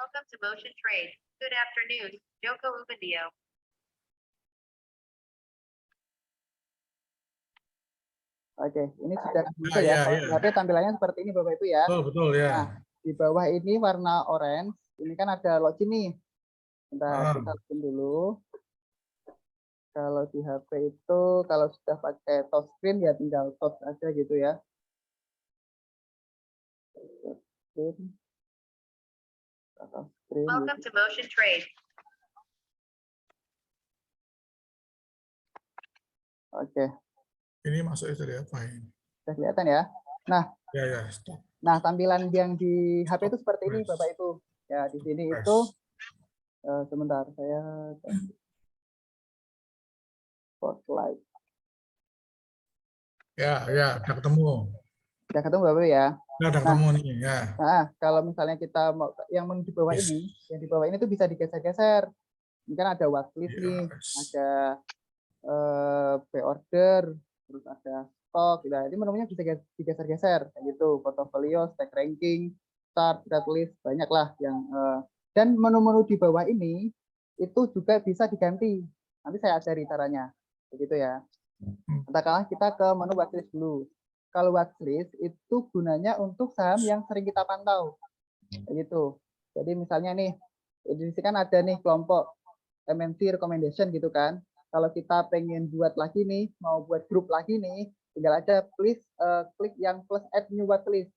Welcome to Motion Trade. Good afternoon, Joko Ubendio. Oke, ini sudah bisa ya. HP tampilannya seperti ini Bapak Ibu ya. Betul ya. Nah, di bawah ini warna orange, ini kan ada login nih. Bentar, kita login dulu. Kalau di HP itu, kalau sudah pakai touchscreen ya tinggal touch aja gitu ya. Welcome to Motion Trade. Oke. Ini masuk itu ya, fine. Sudah kelihatan ya. Nah, Ya, stop. nah tampilan yang di HP itu seperti ini, Bapak Ibu. Ya, di sini itu sebentar saya spotlight. Ya, udah ketemu. Udah ketemu Bapak ya? Ya, udah ketemu nih, ya. Nah, kalau misalnya kita mau yang di bawah ini, yang di bawah ini tuh bisa digeser-geser. Ini kan ada watchlist nih, ada pre-order, terus ada stok, gitu. Jadi menunya bisa digeser-geser, kayak gitu. Portfolio, stack ranking, start, red list, banyak lah yang. Dan menu-menu di bawah ini itu juga bisa diganti. Nanti saya ajari caranya, begitu ya. Katakanlah kita ke menu watchlist dulu. Kalau watchlist itu gunanya untuk saham yang sering kita pantau, kayak gitu. Jadi misalnya nih, di sini kan ada nih kelompok MNC recommendation gitu kan. Kalau kita pengen buat lagi nih, mau buat grup lagi nih, tinggal aja please klik yang plus add new watchlist.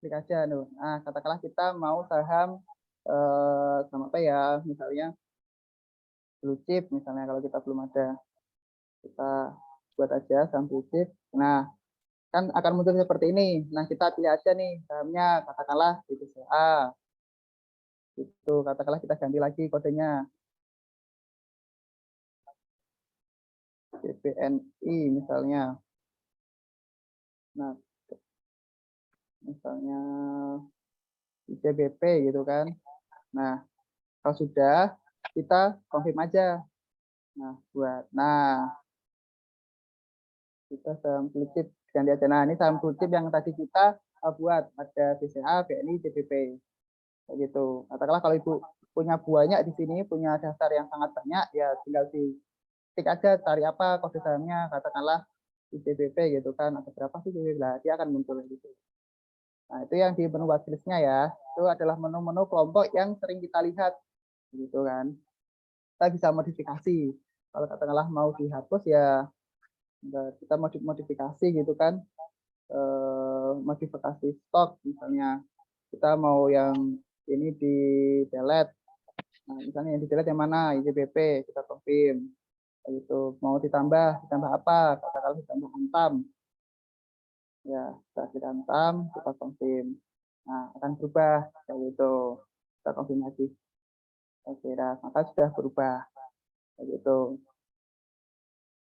Klik aja. Nah, katakanlah kita mau saham sama apa ya, misalnya blue chip, misalnya kalau kita belum ada. Kita buat aja saham blue chip. Nah, kan akan muncul seperti ini. Nah, kita pilih aja nih sahamnya, katakanlah BBCA. Itu, katakanlah kita ganti lagi kodenya. BPNI misalnya. Nah, misalnya ICBP gitu kan. Nah, kalau sudah kita confirm aja. Nah, kita saham blue chip ganti aja. Nah, ini saham blue chip yang tadi kita buat, ada BCA, BNI, CBP. Kayak gitu. Katakanlah kalau Ibu punya banyak di sini, punya dasar yang sangat banyak, ya tinggal di klik aja cari apa kode sahamnya, katakanlah ICBP gitu kan, atau berapa sih CBP, lah dia akan muncul gitu. Nah, itu yang di menu watchlist-nya ya. Itu adalah menu-menu kelompok yang sering kita lihat gitu kan. Kita bisa modifikasi. Kalau katakanlah mau dihapus ya kita modifikasi gitu kan. Modifikasi stok misalnya. Kita mau yang ini di delete. Nah, misalnya yang di delete yang mana? ICBP, kita confirm. Itu mau ditambah apa? Katakanlah ditambah Antam. Ya, kita Antam, kita confirm. Nah, akan berubah kayak gitu. Kita konfirmasi. Oke, maka sudah berubah kayak gitu.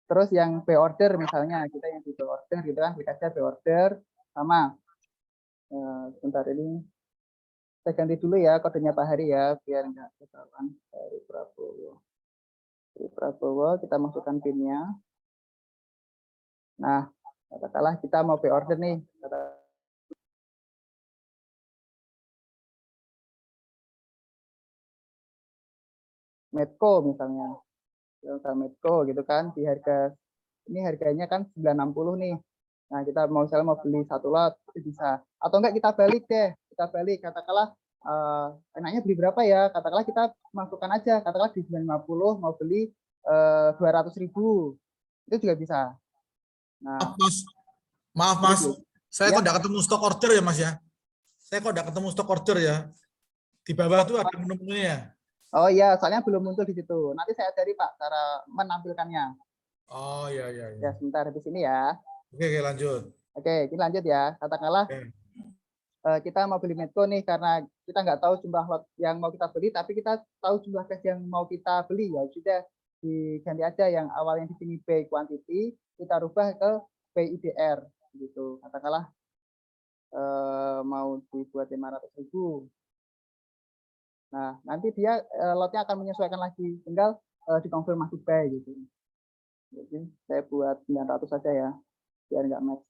Terus yang pre-order misalnya, kita yang di pre-order gitu kan, klik aja pre-order sama. Sebentar ini saya ganti dulu ya kodenya Pak Hari ya, biar enggak ketahuan. Dari Prabowo kita masukkan PIN-nya. Nah, katakanlah kita mau pre-order nih. Medco misalnya. Medco gitu kan, di harga ini harganya kan 960 nih. Nah, kita misalnya mau beli satu lot itu bisa. Atau enggak kita balik deh. Kita balik katakanlah enaknya beli berapa ya? Katakanlah kita masukkan aja, katakanlah di 950 mau beli 200.000. Itu juga bisa. Nah, Maaf Mas, saya ya. kok enggak ketemu stok order ya Mas ya? Saya kok enggak ketemu stok order ya? Di bawah itu ada menu-menunya. Oh iya, soalnya belum muncul di situ. Nanti saya ajari Pak cara menampilkannya. Oh iya. Ya, sebentar di sini ya. Oke, lanjut. Oke, kita lanjut ya. Katakanlah kita mau beli Medco nih karena kita nggak tahu jumlah lot yang mau kita beli, tapi kita tahu jumlah cash yang mau kita beli, ya sudah diganti aja yang awalnya di sini buy quantity kita rubah ke buy IDR gitu. Katakanlah mau dibuat 500.000. Nah, nanti dia lotnya akan menyesuaikan lagi, tinggal dikonfirmasi buy gitu. Jadi saya buat 900 saja ya, biar nggak match.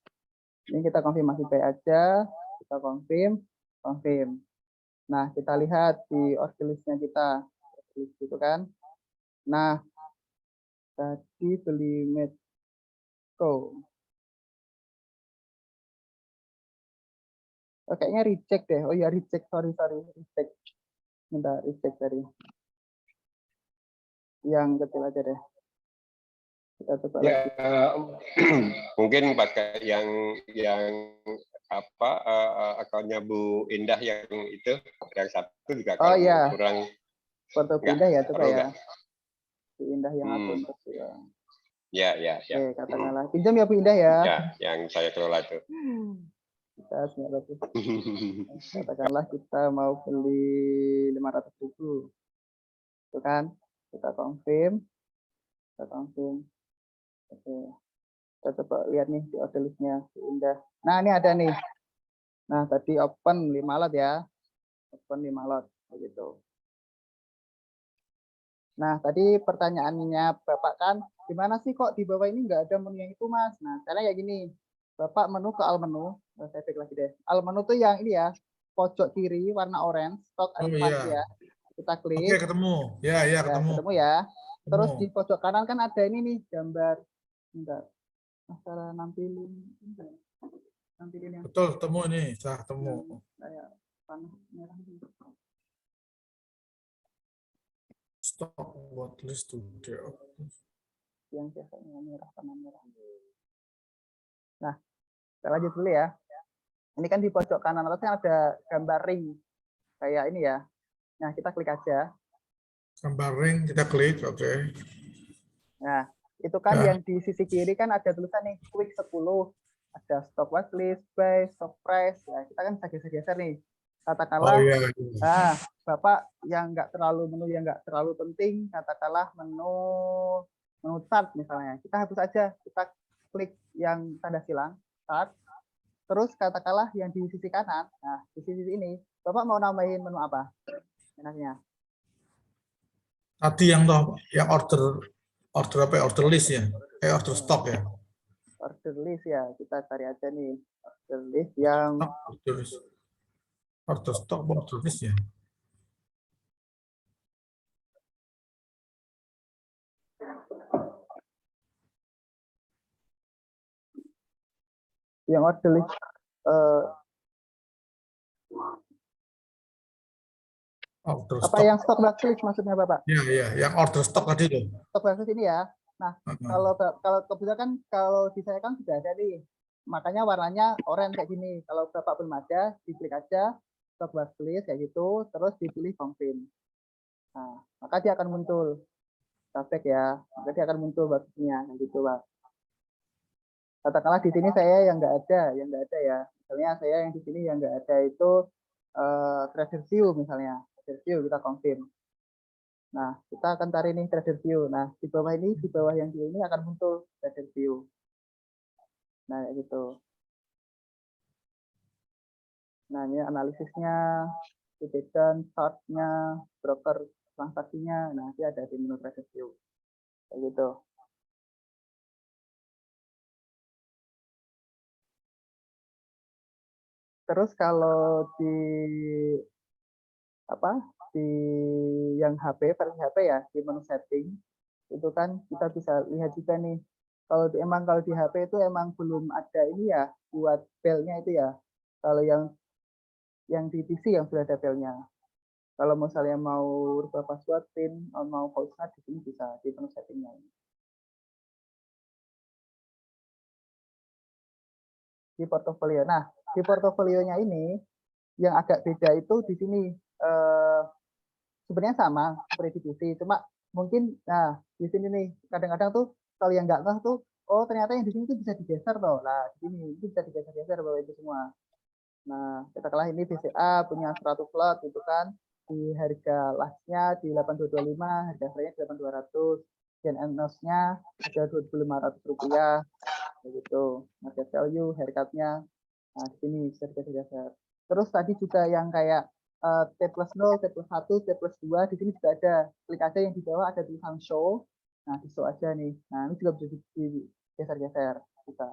Ini kita konfirmasi buy aja, kita confirm. Nah, kita lihat di order list-nya kita, gitu kan. Nah, tadi beli Medco. Oh, kayaknya reject deh. Oh ya reject, sorry reject. Bentar, reject tadi. Yang kecil aja deh. Kita coba Ya, lagi. mungkin pakai yang apa akunnya Bu Indah yang itu yang satu juga Oh kalau iya. kurang Foto Bu nggak Indah ya, coba perlu ya. nggak? Bu Indah yang akun kecil. Ya. Oke, katakanlah. Pinjam ya Bu Indah ya. Ya, yang saya kelola itu. Kita katakanlah kita mau beli 500.000. Itu kan? Kita confirm. Oke. Kita coba lihat nih di order list-nya Bu Indah. Nah, ini ada nih. Nah, tadi open 5 lot ya. Open 5 lot begitu. Nah, tadi pertanyaannya Bapak kan, gimana sih kok di bawah ini nggak ada menu yang itu, Mas? Nah, caranya ya gini. Bapak menu ke all menu. Nah, saya cek lagi deh. All menu tuh yang ini ya, pojok kiri warna orange, stock and fund ya. Kita klik. Oke, ketemu. Ya, ketemu. Ketemu ya. Terus di pojok kanan kan ada ini nih, gambar. Bentar. Masalah nampilin yang Betul, ketemu ini. Saya ketemu. kayak panah merah gitu. Stop what list studio. Yang biasanya merah, panah merah. Nah, kita lanjut dulu ya. Ini kan di pojok kanan atasnya ada gambar ring. Kayak ini ya. Nah, kita klik aja. Gambar ring, kita klik, oke. Nah, itu kan yang di sisi kiri kan ada tulisan nih, quick 10. Ada stop watchlist, buy, stop price. Ya, kita kan bisa geser-geser nih. Katakanlah, nah, Bapak yang menu yang nggak terlalu penting, katakanlah menu start misalnya. Kita hapus aja, kita klik yang tanda silang, start. Terus katakanlah yang di sisi kanan, nah di sisi ini, Bapak mau nambahin menu apa? Enaknya. Tadi yang order list ya, order stock ya. Order list ya, kita cari aja nih order list yang order stock, order list ya. Yang order list apa yang stock watchlist maksudnya Bapak? Iya, yang order stock tadi loh. Stock watchlist ini ya. Nah, kalau kebetulan kalau di saya kan sudah ada nih. Makanya warnanya oranye kayak gini. Kalau Bapak belum ada, diklik aja stock watchlist kayak gitu, terus dipilih confirm. Nah, maka dia akan muncul. Traffic ya, maka dia akan muncul bagiannya kayak gitu, Pak. Katakanlah di sini saya yang nggak ada ya. Misalnya saya yang di sini yang nggak ada itu trader view misalnya. Trader view kita confirm. Nah, kita akan cari nih trader view. Nah, di bawah yang ini akan muncul trader view. Nah, kayak gitu. Nah, ini analisisnya, division, chart-nya, broker transaksinya. Nah, nanti ada di menu trader view. Kayak gitu. Terus kalau di yang HP versi HP ya di menu setting itu kan kita bisa lihat juga nih kalau di HP itu emang belum ada ini ya buat bellnya itu ya. Kalau yang di PC yang sudah ada bellnya. Kalau misalnya mau rubah password PIN mau password di sini bisa di menu settingnya. Di portofolio. Nah, di portofolionya ini yang agak beda itu di sini sebenarnya sama seperti di PC, cuma mungkin nah di sini nih kadang-kadang tuh kalau yang nggak tahu tuh oh ternyata yang di sini tuh bisa digeser loh. Nah, di sini itu bisa digeser-geser bahwa itu semua. Nah, katakanlah ini BCA punya 100 lot itu kan di harga lastnya di 8225, harga saya 8200, dan endorse-nya ada 2500 rupiah begitu. Market value, haircut-nya. Nah, di sini bisa digeser. Terus tadi juga yang kayak T plus 0, T plus 1, T plus 2, di sini juga ada. Klik aja yang di bawah ada tulisan show. Nah, di show aja nih. Nah, ini juga bisa digeser-geser. Bisa.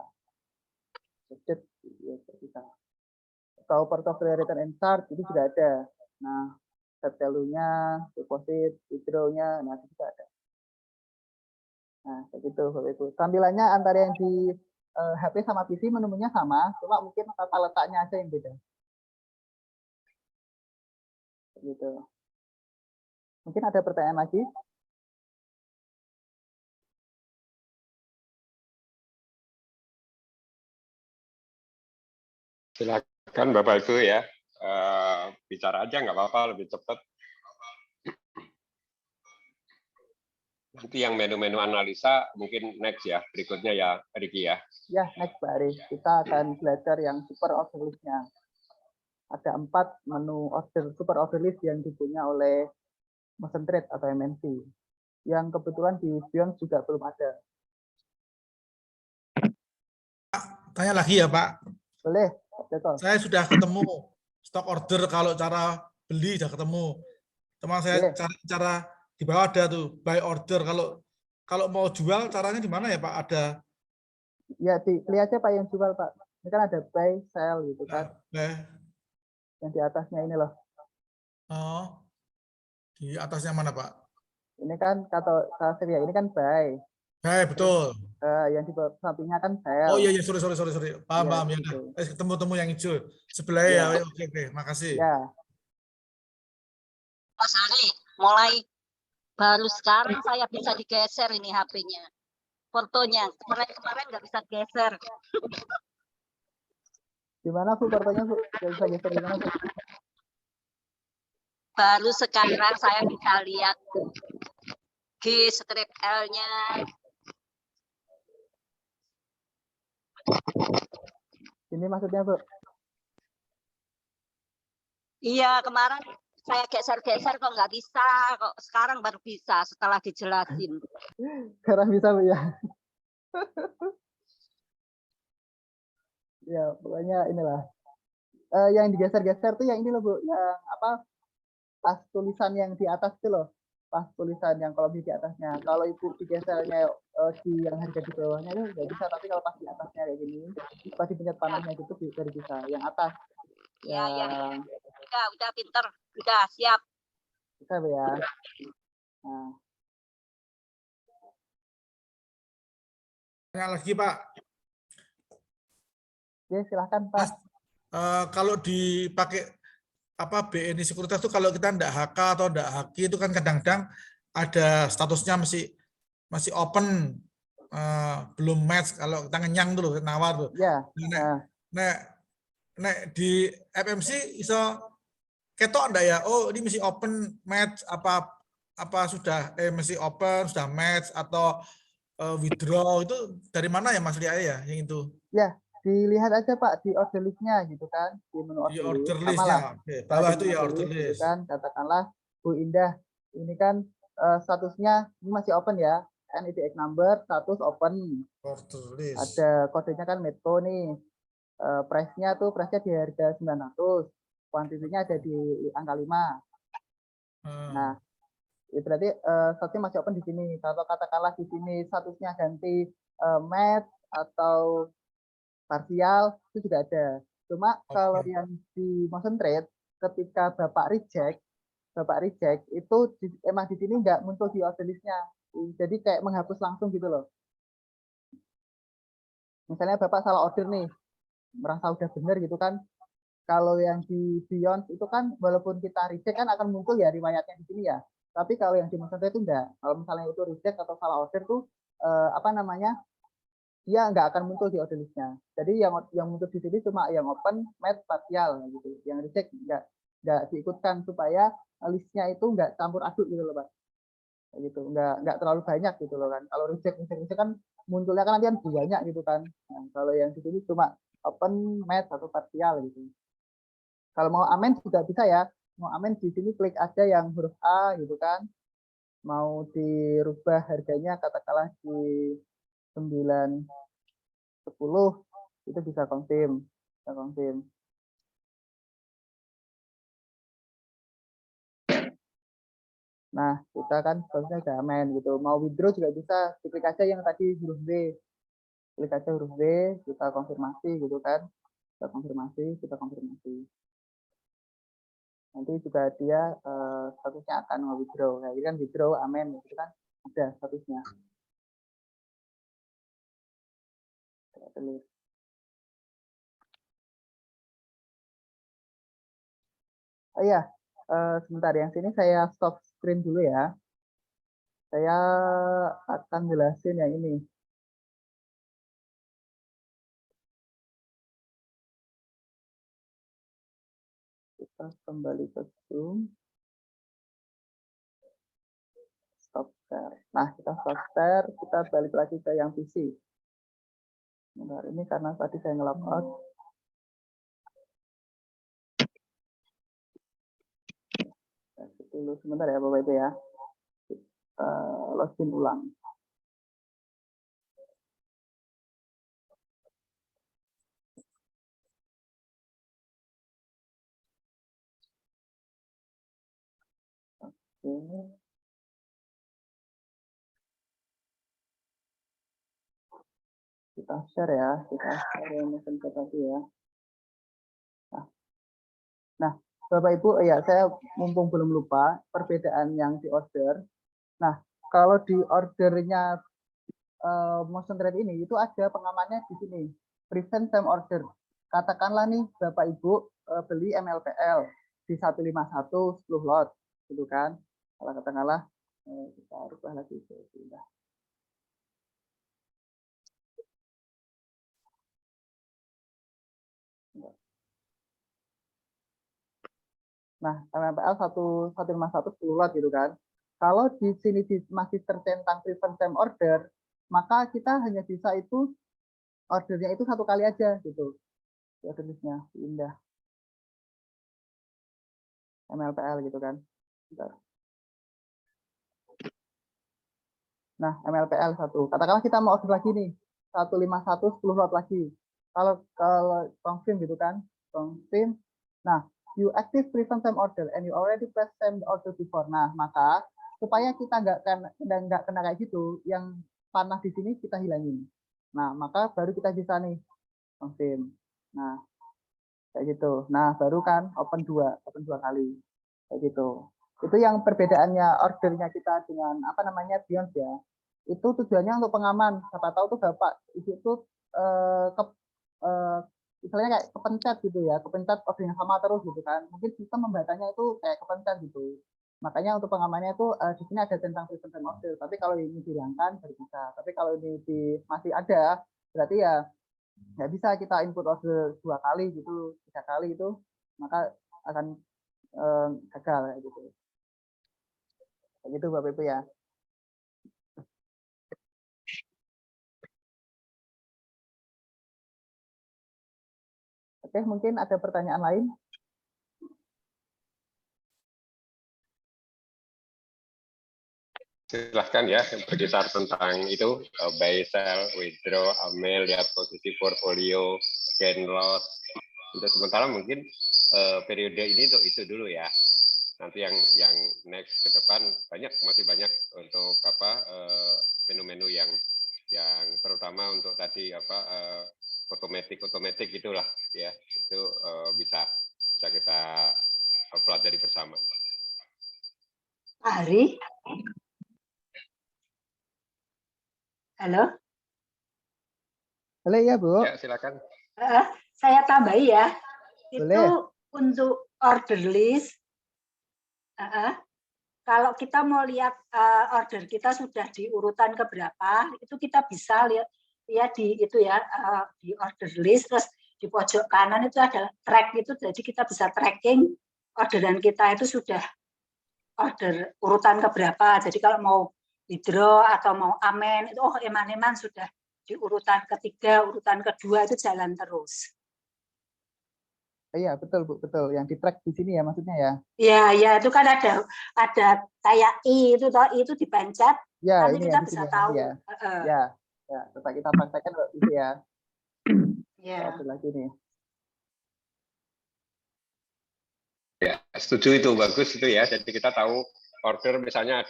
Kalau portfolio return and chart, itu juga ada. Nah, set value-nya, deposit, withdraw-nya, nah, itu juga ada. Nah, kayak gitu. Tampilannya antara yang di HP sama PC menunya sama, cuma mungkin tata letaknya aja yang beda. Gitu. Mungkin ada pertanyaan lagi? Silakan Bapak Ibu ya, bicara aja nggak apa-apa, lebih cepat. Nanti yang menu-menu analisa mungkin next ya, berikutnya ya Riki ya. Ya, next Pak Ari. Kita akan belajar yang super order list-nya. Ada 4 menu super order list yang dipunya oleh Motion Trade atau MNC. Yang kebetulan di Beyond juga belum ada. Tanya lagi ya Pak. Boleh, Pak Joko. Saya sudah ketemu stock order kalau cara beli sudah ketemu. Cuma saya cara di bawah ada tuh buy order. Kalau mau jual caranya di mana ya Pak? Ada. Ya, pilih aja Pak yang jual Pak. Ini kan ada buy, sell gitu kan. Yang di atasnya ini loh. Oh, di atasnya mana Pak? Ini kan kata ya, ini kan buy. Buy, betul. Yang di sampingnya kan sell. Oh iya, sorry. Paham. Ya, gitu. ketemu yang hijau. Sebelah ya. Oke, makasih. Ya. Mas Ari, mulai baru sekarang saya bisa digeser ini HP-nya. Fotonya, kemarin nggak bisa geser. Gimana Bu fotonya Bu? Nggak bisa geser gimana Bu? Baru sekarang saya bisa lihat G-L-nya. Ini maksudnya Bu? Iya, kemarin saya geser-geser kok nggak bisa, kok sekarang baru bisa setelah dijelasin. Sekarang bisa Bu ya? Ya, pokoknya inilah. Yang digeser-geser tuh yang ini loh Bu, yang apa? Pas tulisan yang di atas itu loh. Pas tulisan yang kolom di atasnya. Kalau itu digesernya di yang harga di bawahnya itu nggak bisa, tapi kalau pas di atasnya kayak gini, pas dipencet panahnya gitu baru bisa. Yang atas. Ya. Udah pinter, udah siap. Bisa Bu ya. Nah. Tanya lagi Pak. Ya, silahkan Pak. Mas, kalau dipakai BNI Sekuritas itu kalau kita ndak HK atau ndak HQ itu kan kadang-kadang ada statusnya masih open, belum match. Kalau kita ngenyang dulu nawar tuh. Ya. Nek di FMC iso ketok ndak ya? Oh ini masih open match apa sudah masih open sudah match atau withdraw itu dari mana ya Mas Lia ya yang itu? Ya, dilihat aja Pak di order list-nya gitu kan, di menu order list-nya. Bawah itu ya order Gitu list. kan, katakanlah Bu Indah, ini kan statusnya ini masih open ya, NIDX number status open. Order list. Ada kodenya kan Metro nih, price-nya di harga 900, kuantitinya ada di angka 5. Nah, itu berarti statusnya masih open di sini. Kalau katakanlah di sini statusnya ganti match atau parsial itu juga ada. Cuma kalau yang di Motion Trade ketika Bapak reject itu emang di sini nggak muncul di order list-nya. Jadi kayak menghapus langsung gitu loh. Misalnya Bapak salah order nih, merasa udah bener gitu kan. Kalau yang di Beyond itu kan walaupun kita reject kan akan muncul ya riwayatnya di sini ya. Tapi kalau yang di Motion Trade itu enggak. Kalau misalnya itu reject atau salah order tuh dia nggak akan muncul di order list-nya. Jadi yang muncul di sini cuma yang open, match, partial gitu. Yang reject nggak diikutkan supaya list-nya itu nggak campur aduk gitu loh Pak. Gitu, nggak terlalu banyak gitu loh kan. Kalau reject kan munculnya kan nanti kan banyak gitu kan. Nah, kalau yang di sini cuma open, match atau partial gitu. Kalau mau amen juga bisa ya. Mau amen di sini klik aja yang huruf A gitu kan. Mau dirubah harganya katakanlah di 9.10 itu bisa confirm. Nah, kita kan statusnya udah aman gitu. Mau withdraw juga bisa. Klik aja yang tadi huruf B. Klik aja huruf B, kita konfirmasi gitu kan. Kita konfirmasi. Nanti juga dia statusnya akan withdraw. Kayak kan withdraw aman gitu kan. Ada statusnya. Oh iya, Sebentar, yang sini saya stop screen dulu ya. Saya akan jelasin yang ini. Kita kembali ke Zoom. Stop share. Nah, kita stop share, kita balik lagi ke yang PC. Bentar, ini karena tadi saya nge-log out. Dulu sebentar ya Bapak Ibu ya. Login ulang. Oke. Kita share ya, kita share yang mesin tadi ya. Nah, Bapak Ibu, ya saya mumpung belum lupa perbedaan yang di order. Nah, kalau di ordernya motion trade ini itu ada pengamannya di sini, prevent time order. Katakanlah nih Bapak Ibu beli MLPL di 151 10 lot, gitu kan? Kalau katakanlah kita rubah lagi ke pindah. Nah, MLPL 151 10 lot gitu kan. Kalau di sini masih tercentang prevent time order, maka kita hanya bisa itu ordernya itu satu kali aja gitu. Ordernya pindah. MLPL gitu kan. Bentar. Nah, MLPL 1. Katakanlah kita mau order lagi nih. 151 10 lot lagi. Kalau confirm gitu kan. Confirm. Nah, you active prevent time order and you already press time order before. Nah, maka supaya kita nggak kena kayak gitu, yang panah di sini kita hilangin. Nah, maka baru kita bisa nih confirm. Nah, kayak gitu. Nah, baru kan open dua kali. Kayak gitu. Itu yang perbedaannya ordernya kita dengan apa namanya Beyond ya. Itu tujuannya untuk pengaman. Siapa tahu tuh Bapak itu misalnya kayak kepencet gitu ya, kepencet ordernya sama terus gitu kan. Mungkin sistem membacanya itu kayak kepencet gitu. Makanya untuk pengamannya itu di sini ada tentang prevent time order. Tapi kalau ini dihilangkan baru bisa. Tapi kalau ini masih ada, berarti ya nggak bisa kita input order 2 kali gitu, 3 kali itu, maka akan gagal kayak gitu. Kayak gitu Bapak Ibu ya. Oke, mungkin ada pertanyaan lain? Silahkan ya, berkisar tentang itu, buy, sell, withdraw, amel, lihat posisi portfolio, gain loss. Untuk sementara mungkin periode ini itu dulu ya. Nanti yang next ke depan masih banyak untuk apa menu-menu yang terutama untuk tadi apa otomatik itulah ya, itu bisa kita pelajari bersama. Ari, halo. Halo ya Bu. Ya silakan. Saya tambahi ya. Boleh. Itu untuk order list. Kalau kita mau lihat order kita sudah di urutan keberapa, itu kita bisa lihat ya di itu ya di order list. Terus di pojok kanan itu ada track itu, jadi kita bisa tracking orderan kita itu sudah order urutan keberapa. Jadi kalau mau withdraw atau mau amen itu eman-eman sudah di urutan ketiga, urutan kedua itu jalan terus. Iya betul Bu, betul. Yang di track di sini ya maksudnya ya? Iya, ya itu kan ada kayak itu dipencet, ya, nanti ini kita ya, bisa ya, tahu. Ya, tetap kita praktekkan itu ya. Ya. Ada lagi nih. Ya, setuju itu, bagus itu ya. Jadi kita tahu order misalnya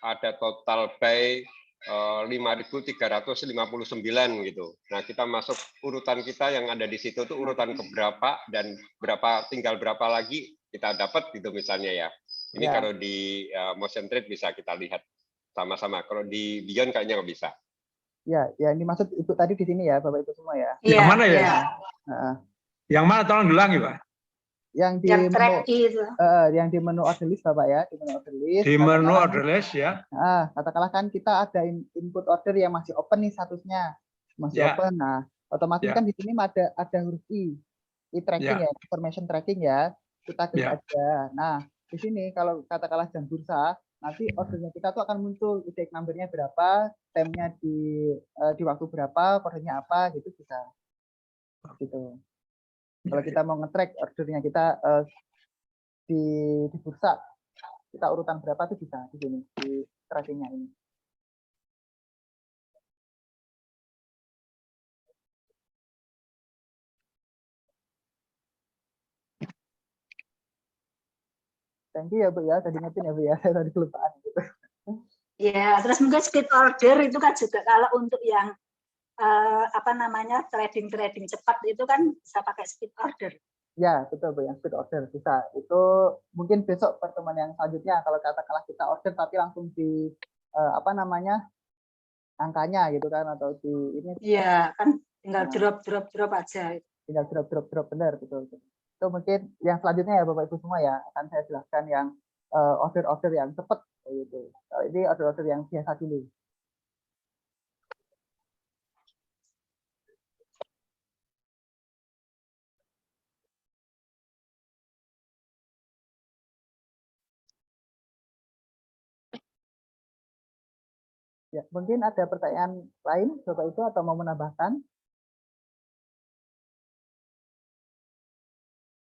ada total buy 5.359 gitu. Nah, kita masuk urutan kita yang ada di situ tuh urutan keberapa dan tinggal berapa lagi kita dapat gitu misalnya ya. Ini Ya. kalau di motion trade bisa kita lihat sama-sama. Kalau di Beyond kayaknya nggak bisa. Ya, ini maksud Ibu tadi di sini ya, Bapak Ibu semua ya. Yang mana ya? Nah, Yang mana tolong diulangi, Pak? yang di yang menu track itu. yang di menu order list Bapak ya, di menu order list. Di menu katakanlah- order list ya. Katakanlah kan kita ada input order yang masih open nih statusnya, masih Ya. open. Nah, otomatis Ya. kan di sini ada huruf tracking Ya. ya, information tracking ya. Kita klik Ya. aja. Nah, di sini kalau katakanlah jam bursa, nanti ordernya kita tuh akan muncul IDX number-nya berapa, time-nya di waktu berapa, kodenya apa gitu bisa. Gitu. Kalau kita mau nge-track ordernya kita di bursa, kita urutan berapa tuh bisa di sini di tracking-nya ini. Thank you ya Bu ya, tadi ngetin ya Bu ya, saya tadi kelupaan gitu. Ya, terus mungkin speed order itu kan juga kalau untuk yang apa namanya trading cepat itu kan bisa pakai speed order. Ya, betul Bu, yang speed order bisa. Itu mungkin besok pertemuan yang selanjutnya kalau katakanlah kita order tapi langsung di apa namanya angkanya gitu kan atau di ini. Iya, kan tinggal drop aja. Tinggal drop benar betul. Itu mungkin yang selanjutnya ya Bapak Ibu semua ya akan saya jelaskan yang order-order yang cepat gitu. Kalau ini order-order yang biasa dulu. Ya, mungkin ada pertanyaan lain Bapak Ibu atau mau menambahkan?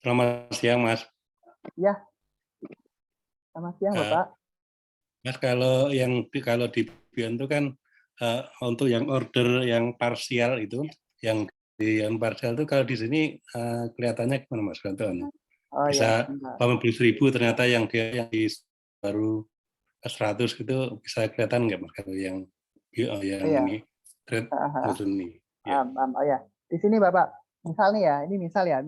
Selamat siang, Mas. Ya. Selamat siang, Bapak. Mas, kalau di Bion itu kan untuk yang order yang parsial itu, yang parsial itu kalau di sini kelihatannya gimana Mas? Contohnya bisa beli 1.000 ternyata yang dia yang baru 100 gitu bisa kelihatan nggak Mas kalau yang ini trade ini? Ya. Di sini Bapak, misal nih ya, ini misal ya.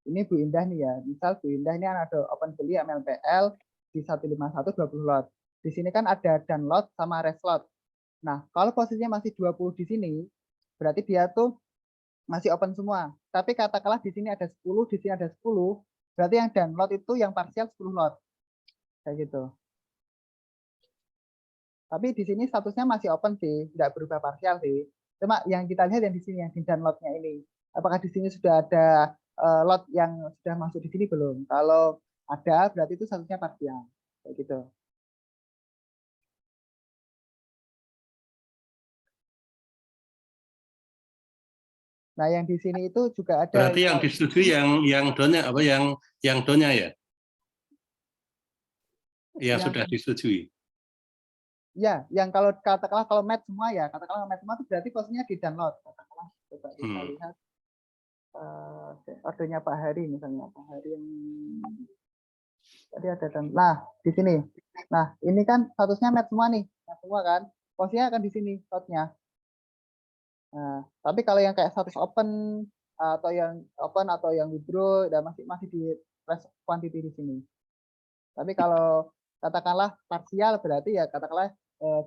Ini Bu Indah nih ya. Misal Bu Indah ini ada open beli MLPL di 151 20 lot. Di sini kan ada dan lot sama rest lot. Nah, kalau posisinya masih 20 di sini, berarti dia tuh masih open semua. Tapi katakanlah di sini ada 10, di sini ada 10, berarti yang dan lot itu yang parsial 10 lot. Kayak gitu. Tapi di sini statusnya masih open sih, tidak berubah parsial sih. Cuma yang kita lihat yang di sini yang di dan lotnya ini, apakah di sini sudah ada lot yang sudah masuk di sini belum? Kalau ada, berarti itu statusnya parsial. Kayak gitu. Nah, yang di sini itu juga ada. Berarti yang disetujui yang donnya apa yang donnya ya? Yang sudah disetujui. Ya, yang kalau katakanlah kalau match semua ya, katakanlah match semua itu berarti posisinya di download. Katakanlah coba kita lihat ordernya Pak Hari misalnya, Pak Hari yang tadi ada dan nah di sini. Nah, ini kan statusnya match semua nih, match semua kan. Posisinya akan di sini slotnya. Nah, tapi kalau yang kayak status open atau yang withdraw dan masih di rest quantity di sini. Tapi kalau katakanlah parsial berarti ya katakanlah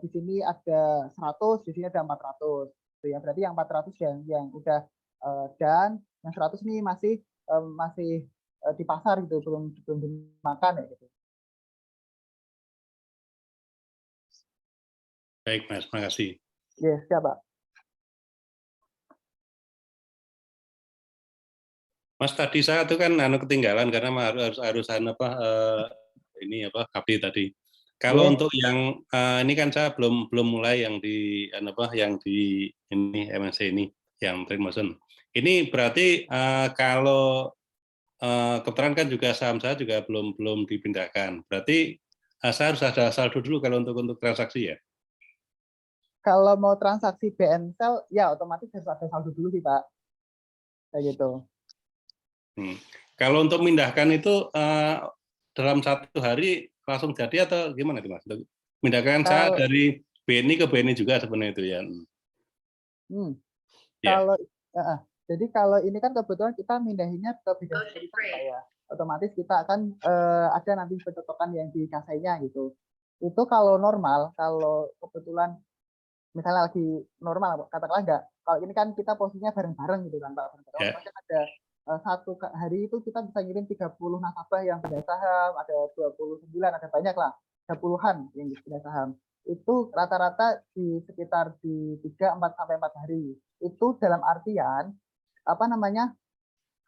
di sini ada 100, di sini ada 400. Ya, berarti yang 400 yang udah dan yang 100 ini masih di pasar gitu, belum dimakan ya gitu. Baik, Mas, makasih. Yes, siap, Pak. Mas, tadi saya tuh kan ketinggalan karena harus update tadi. Kalau untuk yang ini kan saya belum mulai yang di ini MNC ini yang trade motion. Ini berarti kalau kebetulan kan juga saham saya juga belum dipindahkan. Berarti saya harus ada saldo dulu kalau untuk transaksi ya. Kalau mau transaksi BNSel ya otomatis harus ada saldo dulu sih Pak. Kayak gitu. Kalau untuk memindahkan itu dalam 1 hari langsung jadi atau gimana itu Mas? Memindahkan saya dari BNI ke BNI juga sebenarnya itu ya. Kalau jadi kalau ini kan kebetulan kita mindahinnya ke bidang sekuritas ya. Otomatis kita akan ada nanti pencocokan yang di kasainya gitu. Itu kalau normal, kalau kebetulan misalnya lagi normal, katakanlah enggak. Kalau ini kan kita posisinya bareng-bareng gitu kan Pak. Bareng-bareng ada satu hari itu kita bisa ngirim 30 nasabah yang pindah saham, ada 29, ada banyak lah, ada puluhan yang pindah saham. Itu rata-rata di sekitar di 3, 4 sampai 4 hari. Itu dalam artian apa namanya?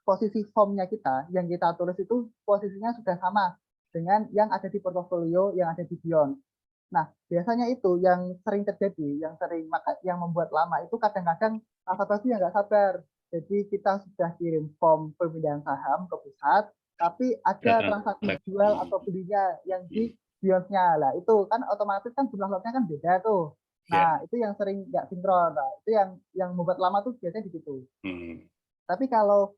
Posisi formnya kita yang kita tulis itu posisinya sudah sama dengan yang ada di portofolio yang ada di Beyond. Nah, biasanya itu yang sering terjadi, yang membuat lama itu kadang-kadang nasabah itu yang nggak sabar. Jadi kita sudah kirim form pemindahan saham ke pusat, tapi ada transaksi jual atau belinya yang di Beyond-nya. Lah itu kan otomatis kan jumlah lotnya kan beda tuh. Nah, itu yang sering nggak sinkron. Nah, itu yang membuat lama tuh biasanya di situ. Tapi kalau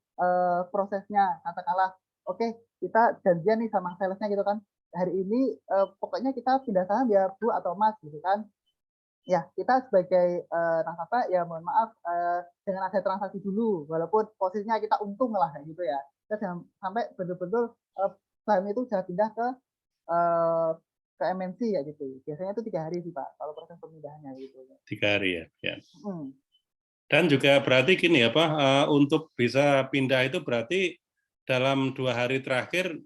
prosesnya katakanlah, oke, kita janjian nih sama salesnya gitu kan, hari ini pokoknya kita pindah saham ya Bu atau Mas gitu kan. Ya, kita sebagai nasabah ya mohon maaf dengan ada transaksi dulu, walaupun posisinya kita untung lah kayak gitu ya. Kita jangan sampai betul-betul saham itu sudah pindah ke MNC ya gitu. Biasanya itu 3 hari sih Pak, kalau proses pemindahannya gitu. 3 hari ya. Dan juga berarti gini ya Pak, untuk bisa pindah itu berarti dalam 2 hari terakhir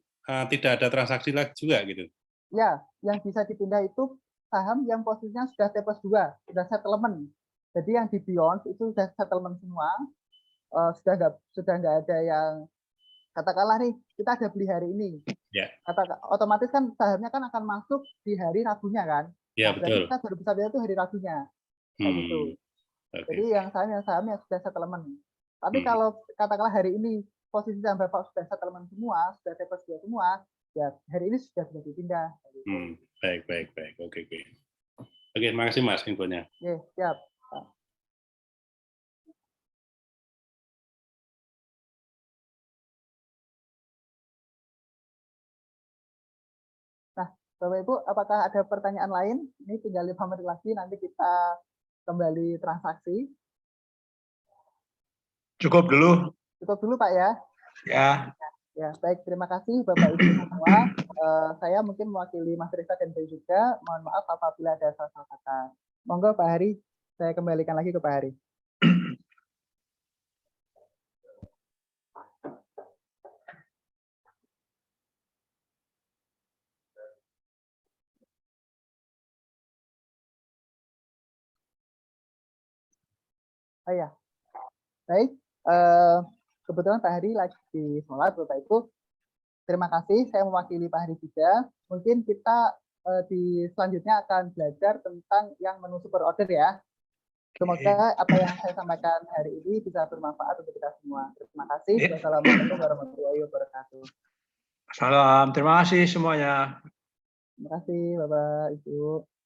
tidak ada transaksi lagi juga gitu? Ya, yang bisa dipindah itu saham yang posisinya sudah T+2, sudah settlement. Jadi yang di Beyond itu sudah settlement semua, sudah nggak ada yang katakanlah nih kita ada beli hari ini, otomatis kan sahamnya kan akan masuk di hari Rabunya kan? Ya, nah, betul. Kita baru bisa pindah itu hari Rabunya, kayak gitu. Jadi yang saham yang sudah settlement. Tapi kalau katakanlah hari ini posisi saham Bapak sudah settlement semua, sudah T+2 semua, ya hari ini sudah bisa dipindah. Baik. Oke. Oke, makasih Mas infonya. Oke, siap. Nah, Bapak Ibu, apakah ada pertanyaan lain? Ini tinggal 5 menit lagi, nanti kita kembali transaksi. Cukup dulu. Cukup dulu Pak ya. Ya, baik. Terima kasih Bapak Ibu semua. Saya mungkin mewakili Mas Risa dan Bayu juga. Mohon maaf apabila ada salah kata. Monggo Pak Hari, saya kembalikan lagi ke Pak Hari. Oh ya, baik. Kebetulan Pak Hari lagi sholat, Bapak Ibu. Terima kasih, saya mewakili Pak Hari juga. Mungkin kita di selanjutnya akan belajar tentang yang menu super order ya. Semoga apa yang saya sampaikan hari ini bisa bermanfaat untuk kita semua. Terima kasih. Wassalamualaikum warahmatullahi wabarakatuh. Salam, terima kasih semuanya. Terima kasih Bapak Ibu.